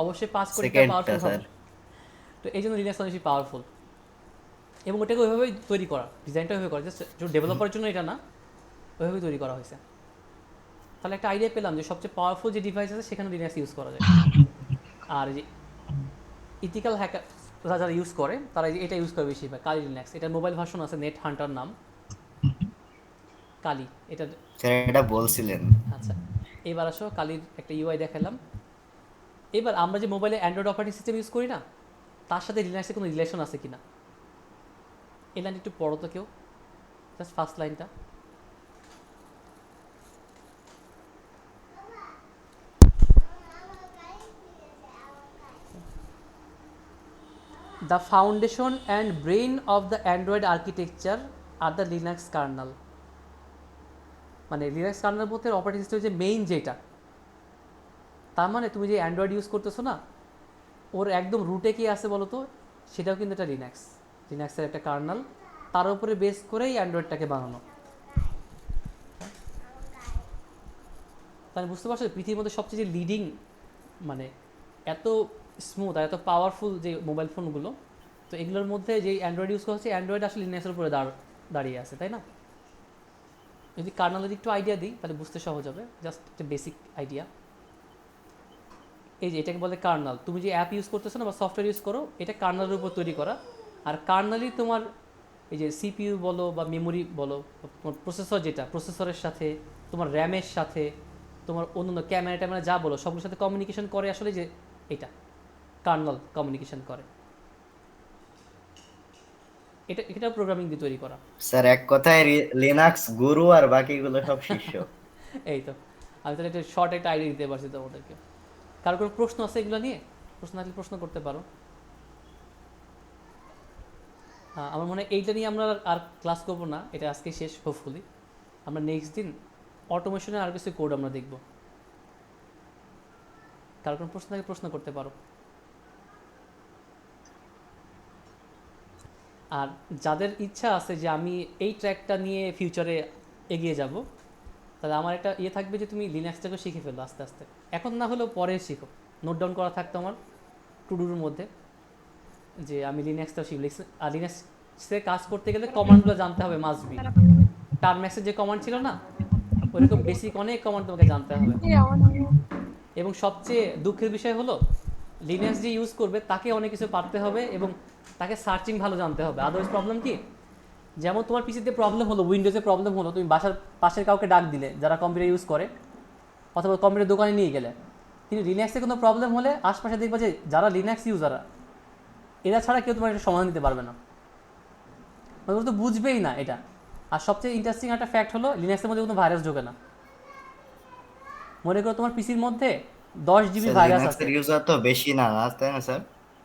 অবশ্যই 5 কোটিটা সেকেন্ডটা পাওয়ারফুল হবে। স্যার। তো এই জন্য লিনাক্স বেশি পাওয়ারফুল, এবং ওটাকে ওইভাবেই তৈরি করা, ডিজাইনটা ওইভাবে করা, জাস্ট ডেভেলপারের জন্য এটা না, ওইভাবেই তৈরি করা হয়েছে। তাহলে একটা আইডিয়া পেলাম যে সবচেয়ে পাওয়ারফুল যে ডিভাইস আছে সেখানে লিনাক্স ইউজ করা যায়। আর এই যে ইথিক্যাল হ্যাকার যারা ইউজ করে তারা এটা ইউজ করে বেশিরভাগ, কালি লিনাক্স। এটার মোবাইল ভার্সন আছে, নেট হান্টার নাম, কালি এটা। স্যার এটা বলছিলেন। আচ্ছা, এবার আসো কালির একটা ইউআই দেখালাম। এবার আমরা যে মোবাইলে অ্যান্ড্রয়েড অপারেটিং সিস্টেম ইউজ করি না, তার সাথে লিনাক্সের কোনো রিলেশন আছে কিনা? এই লাইন একটু পড়ো তো কেউ, জাস্ট ফার্স্ট লাইনটা। The foundation and brain of the Android architecture are the Linux kernel. মানে লিনাক্স কার্নেল বলতে অপারেটিং সিস্টেম যে মেইন যেটা, তার মানে তুমি যে অ্যান্ড্রয়েড ইউজ করতেছো না, ওর একদম রুটে কি আছে বলো তো? সেটাও কিন্তু একটা লিনাক্স, লিনাক্সের একটা কার্নেল, তার উপরে বেস করেই অ্যান্ড্রয়েডটাকে বানানো। তাহলে বুঝতে পারছো পৃথিবীর মধ্যে সবচেয়ে যে লিডিং, মানে এত স্মুথ আর এত পাওয়ারফুল যে মোবাইল ফোনগুলো, তো এগুলোর মধ্যে যে অ্যান্ড্রয়েড ইউজ করা হচ্ছে, অ্যান্ড্রয়েড আসলে লিনাক্সের উপরে দাঁড়িয়ে আছে, তাই না? যদি কার্নেলের একটু আইডিয়া দিই তাহলে বুঝতে সহজ হবে, জাস্ট একটা বেসিক আইডিয়া। এই যে এটাকে বলে কার্নাল, তুমি যে অ্যাপ ইউজ করতেছো না বা সফটওয়্যার ইউজ করো, এটা কার্নালের উপর তৈরি করা। আর কার্নালই তোমার এই যে সিপিইউ বলো বা মেমোরি বলো, তোমার প্রসেসর, যেটা প্রসেসরের সাথে, তোমার র্যামের সাথে, তোমার অন্যান্য ক্যামেরা ট্যামেরা যা বলো সবগুলোর সাথে কমিউনিকেশন করে, আসলে যে এটা কার্নাল কমিউনিকেশন করে, এটা প্রোগ্রামিং দিয়ে তৈরি করা। স্যার এক কথায় লিনাক্স গুরু আর বাকিগুলো সব শিষ্য। এই তো, আমি তাহলে একটা শর্ট একটা আইডিয়া দিতে পারছি তোমাদেরকে। কারো কোনো প্রশ্ন আছে এগুলো নিয়ে? প্রশ্ন থাকলে প্রশ্ন করতে পারো। আমার মনে হয় এইটা নিয়ে আমরা আর ক্লাস করবো না, এটা আজকে শেষ হোপফুলি। আমরা নেক্সট দিন অটোমেশনের আর কিছু কোড আমরা দেখব। কারো কোনো প্রশ্ন থাকলে প্রশ্ন করতে পারো। আর যাদের ইচ্ছা আছে যে আমি এই ট্র্যাকটা নিয়ে ফিউচারে এগিয়ে যাব, তাহলে আমার একটা ইয়ে থাকবে যে তুমি লিনাক্সটাকে শিখে ফেলো আস্তে আস্তে, এখন না হলেও পরে শিখো। নোট ডাউন করা থাকতো আমার টুডুর মধ্যে যে আমি লিনাক্সটাও শিখব। আর লিনাক্সে কাজ করতে গেলে কমান্ডগুলো জানতে হবে, মাস্ট বি। টার্ম্যাক্সের যে কমান্ড ছিল না, ওইরকম বেসিক অনেক কমান্ড তোমাকে জানতে হবে। এবং সবচেয়ে দুঃখের বিষয় হলো লিনাক্স যে ইউজ করবে তাকে অনেক কিছু পারতে হবে এবং তাকে সার্চিং ভালো জানতে হবে। আদারওয়াইজ প্রবলেম কি, যেমন তোমার পিসিতে প্রবলেম হলো, উইন্ডোজে প্রবলেম হলো, তুমি বাসার পাশের কাউকে ডাক দিলে যারা কম্পিউটার ইউজ করে, অথবা কম্পিউটার দোকানে নিয়ে গেলে, কিন্তু লিনাক্সে কোনো প্রবলেম হলে আশপাশে দেখবা যে যারা লিনাক্স ইউজাররা, এরা ছাড়া কেউ তোমার একটা সমাধান দিতে পারবে না, মানে ওরা তো বুঝবেই না এটা। আর সবচেয়ে ইন্টারেস্টিং একটা ফ্যাক্ট হলো লিনাক্সের মধ্যে কোনো ভাইরাস ঢোকে না। মনে করো তোমার পিসির মধ্যে 10 GB ভাইরাস আছে। লিনাক্সের ইউজার তো বেশি না, তাই না স্যার?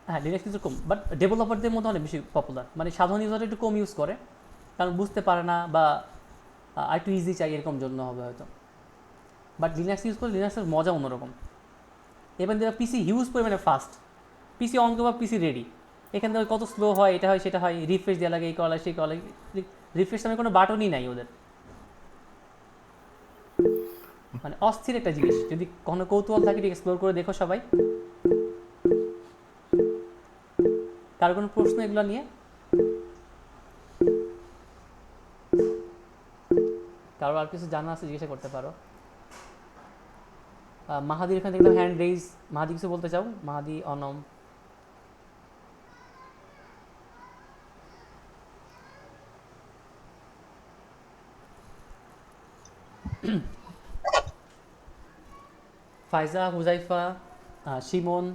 হ্যাঁ, লিনাক্স কিন্তু কম, বাট ডেভেলপারদের মধ্যে অনেক বেশি পপুলার। মানে সাধারণ ইউজার একটু কম ইউজ করে, কারণ বুঝতে পারে না বা একটু ইজি চাই এরকম জন্য হবে হয়তো। বাট লিনাক্স ইউজ করে লিনাক্সের মজা অন্যরকম। এবার যেটা পিসি হিউজ পরিমাণে ফাস্ট, পিসি অন বা পিসি রেডি, এখান থেকে কত স্লো হয়, এটা হয় সেটা হয়, রিফ্রেশ দেওয়া লাগে, এই করা লাগে সেই করা লাগে। রিফ্রেশ নামে কোনো বাটনই নাই ওদের, মানে অস্থির একটা জিনিস। যদি কোনো কৌতূহল থাকে এক্সপ্লোর করে দেখো সবাই। কার কোনো প্রশ্ন এগুলো নিয়ে? কারো আর কিছু জানা আছে জিজ্ঞাসা করতে পারো। মাহাদির এখানে দেখলাম হ্যান্ড রেইজ। মাহাদি কিছু বলতে চাও? মাহাদি, অনম। ফাইজা, হুজাইফা, শিমন,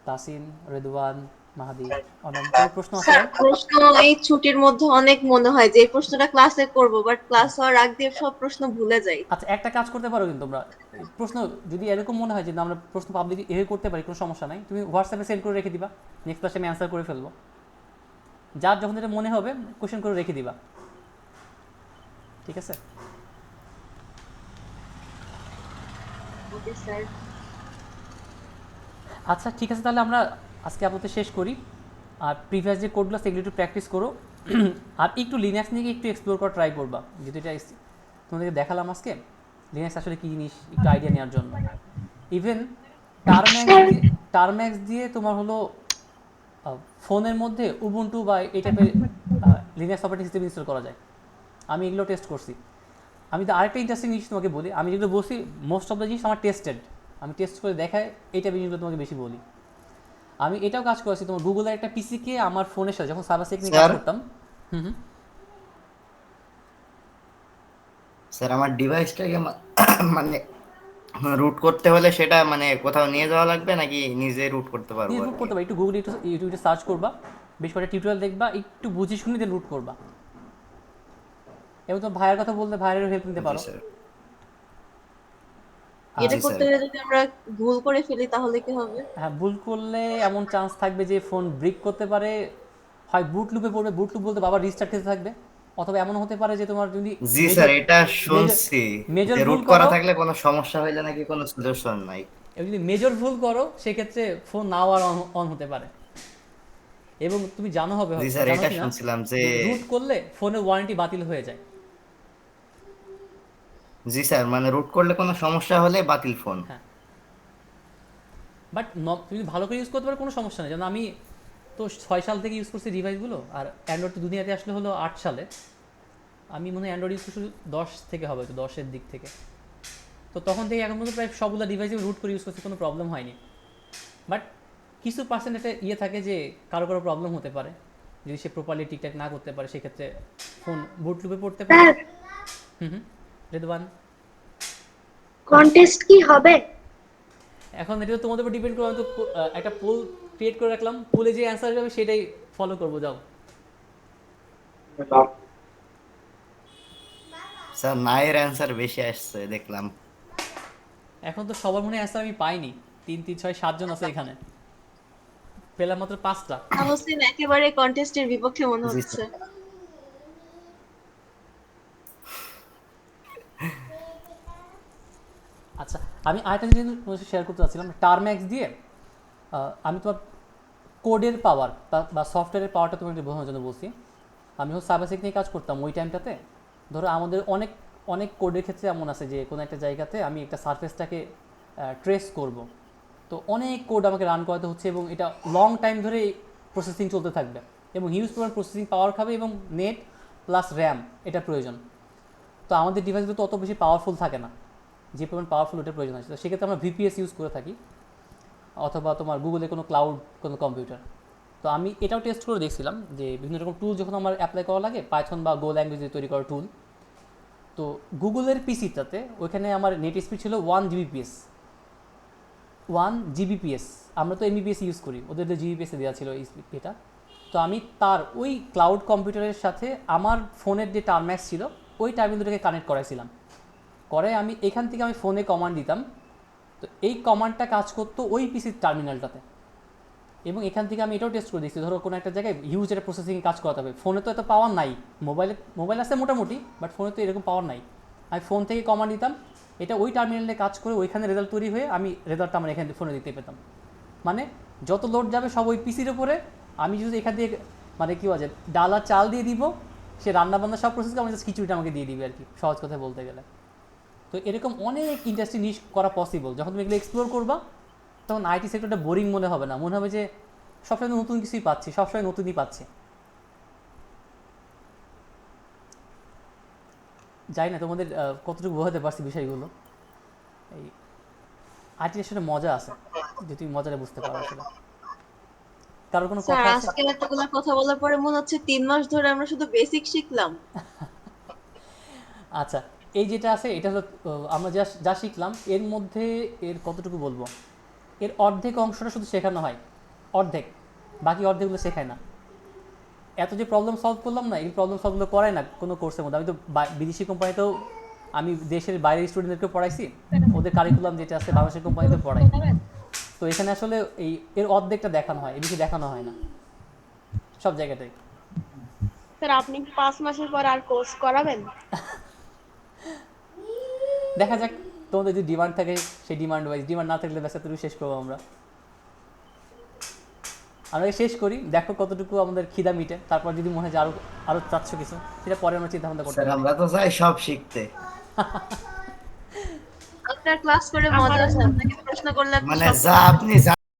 তাসিন, রেদওয়ান, মাহাদি, অনম, কোনো প্রশ্ন আছে? স্যার প্রশ্ন এই ছুটির মধ্যে অনেক মনে হয় যে এই প্রশ্নটা ক্লাসে করব, বাট ক্লাস হওয়ার আগ দিয়ে সব প্রশ্ন ভুলে যাই। আচ্ছা, একটা কাজ করতে পারো কিন্তু তোমরা, এই প্রশ্ন যদি এরকম মনে হয় যে না আমরা প্রশ্ন পাবলিক এভাবে করতে পারি, কোনো সমস্যা নাই, তুমি হোয়াটসঅ্যাপে সেন্ড করে রেখে দিবা, নেক্সট ক্লাসে আমি অ্যান্সার করে ফেলবো। যার যখন এটা মনে হবে কোশ্চেন করে রেখে দিবা, ঠিক আছে? Okay sir. আচ্ছা ঠিক আছে, তাহলে আমরা আজকে আপাতত শেষ করি। আর প্রিভিয়াস যে কোডগুলো সেগুলো একটু প্র্যাকটিস করো, আর একটু লিনাক্স নিয়ে একটু এক্সপ্লোর করা ট্রাই করবা, যেহেতু এটা তোমাদেরকে দেখালাম আজকে লিনাক্স আসলে কী জিনিস একটু আইডিয়া নেওয়ার জন্য। ইভেন টার্ম্যাক্স দিয়ে তোমার হলো ফোনের মধ্যে উবুন্টু বা এই টাইপের লিনাক্স অপারেটিং সিস্টেম ইনস্টল করা যায়। আমি এগুলো টেস্ট করছি। আমি তো আরেকটা ইন্টারেস্টিং জিনিস তোমাকে বলি, আমি যেগুলো বলছি মোস্ট অফ দ্য জিনিস আমার টেস্টেড, আমি টেস্ট করে দেখাই এই টাইপের জিনিসগুলো তোমাকে বেশি বলি। আমি এটাও কাজ করেছি তোমার গুগলের একটা পিসিকে আমার ফোনের সাথে যখন সার্ভার সেক নিয়ে কাজ করতাম। হুম। স্যার আমার ডিভাইসটাকে মানে রুট করতে হলে সেটা মানে কোথাও নিয়ে যাওয়া লাগবে নাকি নিজে রুট করতে পারবো নিজে আর রুট কি? করতে পারো, একটু গুগল ইউটিউবে সার্চ করবা, বেশ কয়েকটা টিউটোরিয়াল দেখবা, একটু বুঝে শুনে দেন রুট করবা। এবং তোমার ভাইয়ের কথা বলতে ভাইয়েরও হেল্প নিতে জি পারো। স্যার। এটা জি করতে স্যার। গেলে যদি আমরা ভুল করে ফেলি তাহলে কি হবে? হ্যাঁ, ভুল করলে এমন চান্স থাকবে যে ফোন ব্রেক করতে পারে, হয় বুট লুপে পড়বে, বুট লুপ বলতে বাবার রিস্টার্ট খেতে থাকবে, অথবা এমন হতে পারে যে তোমার যদি জি স্যার, মেজর এটা মেজর শুনছি মেজর যে ভুল রুট করা করো, থাকলে কোনো সমস্যা হইলে নাকি কোনো সলিউশন নাই। এবং যদি মেজর ভুল করো সেক্ষেত্রে ফোন নাও আর অন হতে পারে। এবং তুমি জানো হবে, জি স্যার, জানো এটা কি না, শুনছিলাম যে যে রুট করলে ফোনের ওয়ারেন্টি বাতিল হয়ে যায়। জি স্যার, মানে রুট করলে কোনো সমস্যা হলে বাতিল ফোন। হ্যাঁ, বাট তুমি ভালো করে ইউজ করতে পারো, কোনো সমস্যা নেই। যেমন আমি তো 6 সাল থেকে ইউজ করছি ডিভাইসগুলো, আর অ্যান্ড্রয়েড তো দুনিয়াতে আসলে হলো 8 সালে। আমি মনে হয় অ্যান্ড্রয়েড ইউজ করছি 10 থেকে, হবে তো 10-এর দিক থেকে। তো তখন থেকে এখন পর্যন্ত প্রায় সবগুলো ডিভাইসে রুট করে ইউজ করছি, কোনো প্রবলেম হয়নি। বাট কিছু পার্সেন্ট একটা ইয়ে থাকে যে কারো কারো প্রবলেম হতে পারে, যদি সে প্রপারলি ঠিকঠাক না করতে পারে সেক্ষেত্রে ফোন বুট লুপে পড়তে পারে। স্যার হুম। রেদওয়ান, কন্টেস্ট কি হবে? এখন এটা তো তোমাদের উপর ডিপেন্ড করবে। আমি তো একটা পোল ক্রিয়েট করে রাখলাম, পোলে যে অ্যান্সার যাবে সেটাই ফলো করবো। যাও। স্যার নাইয়ের অ্যান্সার বেশি আসছে দেখলাম। এখন তো সবার মনে অ্যান্সার আমি পাইনি, 3, 3, 6, 7 জন আছে এখানে, পেলাম মাত্র 5টা। তাহসিন একেবারে কন্টেস্টের বিপক্ষে মনে জি হচ্ছে। স্যার। আচ্ছা, আমি আরেকটা জিনিস তোমার সাথে শেয়ার করতে চাচ্ছিলাম। টার্ম্যাক্স দিয়ে আমি তোমার কোডের পাওয়ার বা সফটওয়্যারের পাওয়ারটা তোমাকে বোঝানোর জন্য বলছি। আমি হচ্ছে সাইবার সেক নিয়ে কাজ করতাম ওই টাইমটাতে। ধরো আমাদের অনেক অনেক কোডের ক্ষেত্রে এমন আছে যে কোনো একটা জায়গাতে আমি একটা সারফেসটাকে ট্রেস করব, তো অনেক কোড আমাকে রান করাতে হচ্ছে, এবং এটা লং টাইম ধরে প্রসেসিং চলতে থাকবে, এবং হিউজ পরিমাণ প্রসেসিং পাওয়ার খাবে, এবং নেট প্লাস র্যাম এটা প্রয়োজন। তো আমাদের ডিভাইসগুলো তো অত বেশি পাওয়ারফুল থাকে না, যে পরিমাণ পাওয়ারফুল ওটার প্রয়োজন আছে। তো সেক্ষেত্রে আমরা ভিপিএস ইউজ করে থাকি, অথবা তোমার গুগলের কোনো ক্লাউড কোনো কম্পিউটার। তো আমি এটাও টেস্ট করে দেখছিলাম যে বিভিন্ন রকম টুল যখন আমার অ্যাপ্লাই করা লাগে, পাইথন বা গো ল্যাঙ্গুয়েজে তৈরি করা টুল, তো গুগলের পিসিটাতে ওইখানে আমার নেট স্পিড ছিল 1 Gbps। 1 Gbps, আমরা তো এমবিপিএস ইউজ করি, ওদের যে জিবিপিএসে দেওয়া ছিল এই এটা। তো আমি তার ওই ক্লাউড কম্পিউটারের সাথে আমার ফোনের যে টার্ম্যাক্স ছিল ওই টার্মিনালটাকে কানেক্ট করাইছিলাম, করে আমি এখান থেকে আমি ফোনে কমান্ড দিতাম, তো এই কমান্ডটা কাজ করতো ওই পিসির টার্মিনালটাতে। এবং এখান থেকে আমি এটাও টেস্ট করে দিচ্ছি, ধরো কোনো একটা জায়গায় হিউজ একটা প্রসেসিংয়ে কাজ করাতে হবে, ফোনে তো এত পাওয়ার নাই, মোবাইল আছে মোটামুটি, বাট ফোনে তো এরকম পাওয়ার নাই। আমি ফোন থেকে কমান্ড দিতাম, এটা ওই টার্মিনালে কাজ করে ওইখানে রেজাল্ট তৈরি হয়ে আমি রেজাল্টটা আমার এখান থেকে ফোনে দিতে পেতাম। মানে যত লোড যাবে সব ওই পিসির উপরে, আমি যদি এখান থেকে মানে কী বলে ডাল আর চাল দিয়ে দিব, সে রান্নাবান্না সব প্রসেসকে আমার জাস্ট খিচুড়িটা আমাকে দিয়ে দিবে আর কি, সহজ কথায় বলতে গেলে। তো এরকম অনেক ইন্ডাস্ট্রি নিশ করা পসিবল। যখন তুমি এগুলো এক্সপ্লোর করবা তখন আইটি সেক্টরটা বোরিং মনে হবে না, মনে হবে যে সবসময় নতুন কিছুই পাচ্ছি, সবসময় নতুনই পাচ্ছি। জানি না তোমাদের কতটুকু বোঝাতে পারছি বিষয়গুলো। এই আর্টের আসলে মজা আছে, যে তুমি মজাটা বুঝতে পারো আসলে। কারোর কোনো স্যার কথা আছে? আজকে এতগুলা কথা বলার পরে মনে হচ্ছে 3 মাস ধরে আমরা শুধু বেসিক শিখলাম। আচ্ছা, এই যেটা আছে এটা হলো আমরা যা যা শিখলাম এর মধ্যে এর কতটুকু বলবো, এর অর্ধেক অংশটা শুধু শেখানো হয়, অর্ধেক, বাকি অর্ধেকগুলো শেখায় না। এত যে প্রবলেম সলভ করলাম না, এই প্রবলেম সলভগুলো করায় না কোনো কোর্সের মধ্যে। আমি তো বিদেশি কোম্পানিতেও, আমি দেশের বাইরের স্টুডেন্টদেরকেও পড়াইছি, ওদের কারিকুলাম যেটা আছে বাংলাদেশের কোম্পানিতে পড়াই। তো এখানে আসলে এই এর অর্ধেকটা দেখানো হয়, এর বেশি দেখানো হয় না সব জায়গাতেই। স্যার আপনি কি 5 মাসের পর আর কোর্স করাবেন? দেখা যাক, তোমাদের যদি ডিমান্ড থাকে সেই ডিমান্ড ওয়াইজ, ডিমান্ড না থাকলে ব্যাস এতটুকু শেষ করবো আমরা। আমরা শেষ করি, দেখো কতটুকু আমাদের খিদা মিটে, তারপর যদি মনে হয় যে আরো আরো চাচ্ছ কিছু, সেটা পরে আমরা চিন্তা ভাবনা করতে স্যার পারি। আমরা তো চাই সব শিখতে, আপনার ক্লাস করে মজা আছে, আপনাকে প্রশ্ন করলে আপনি মানে সব যা আপনি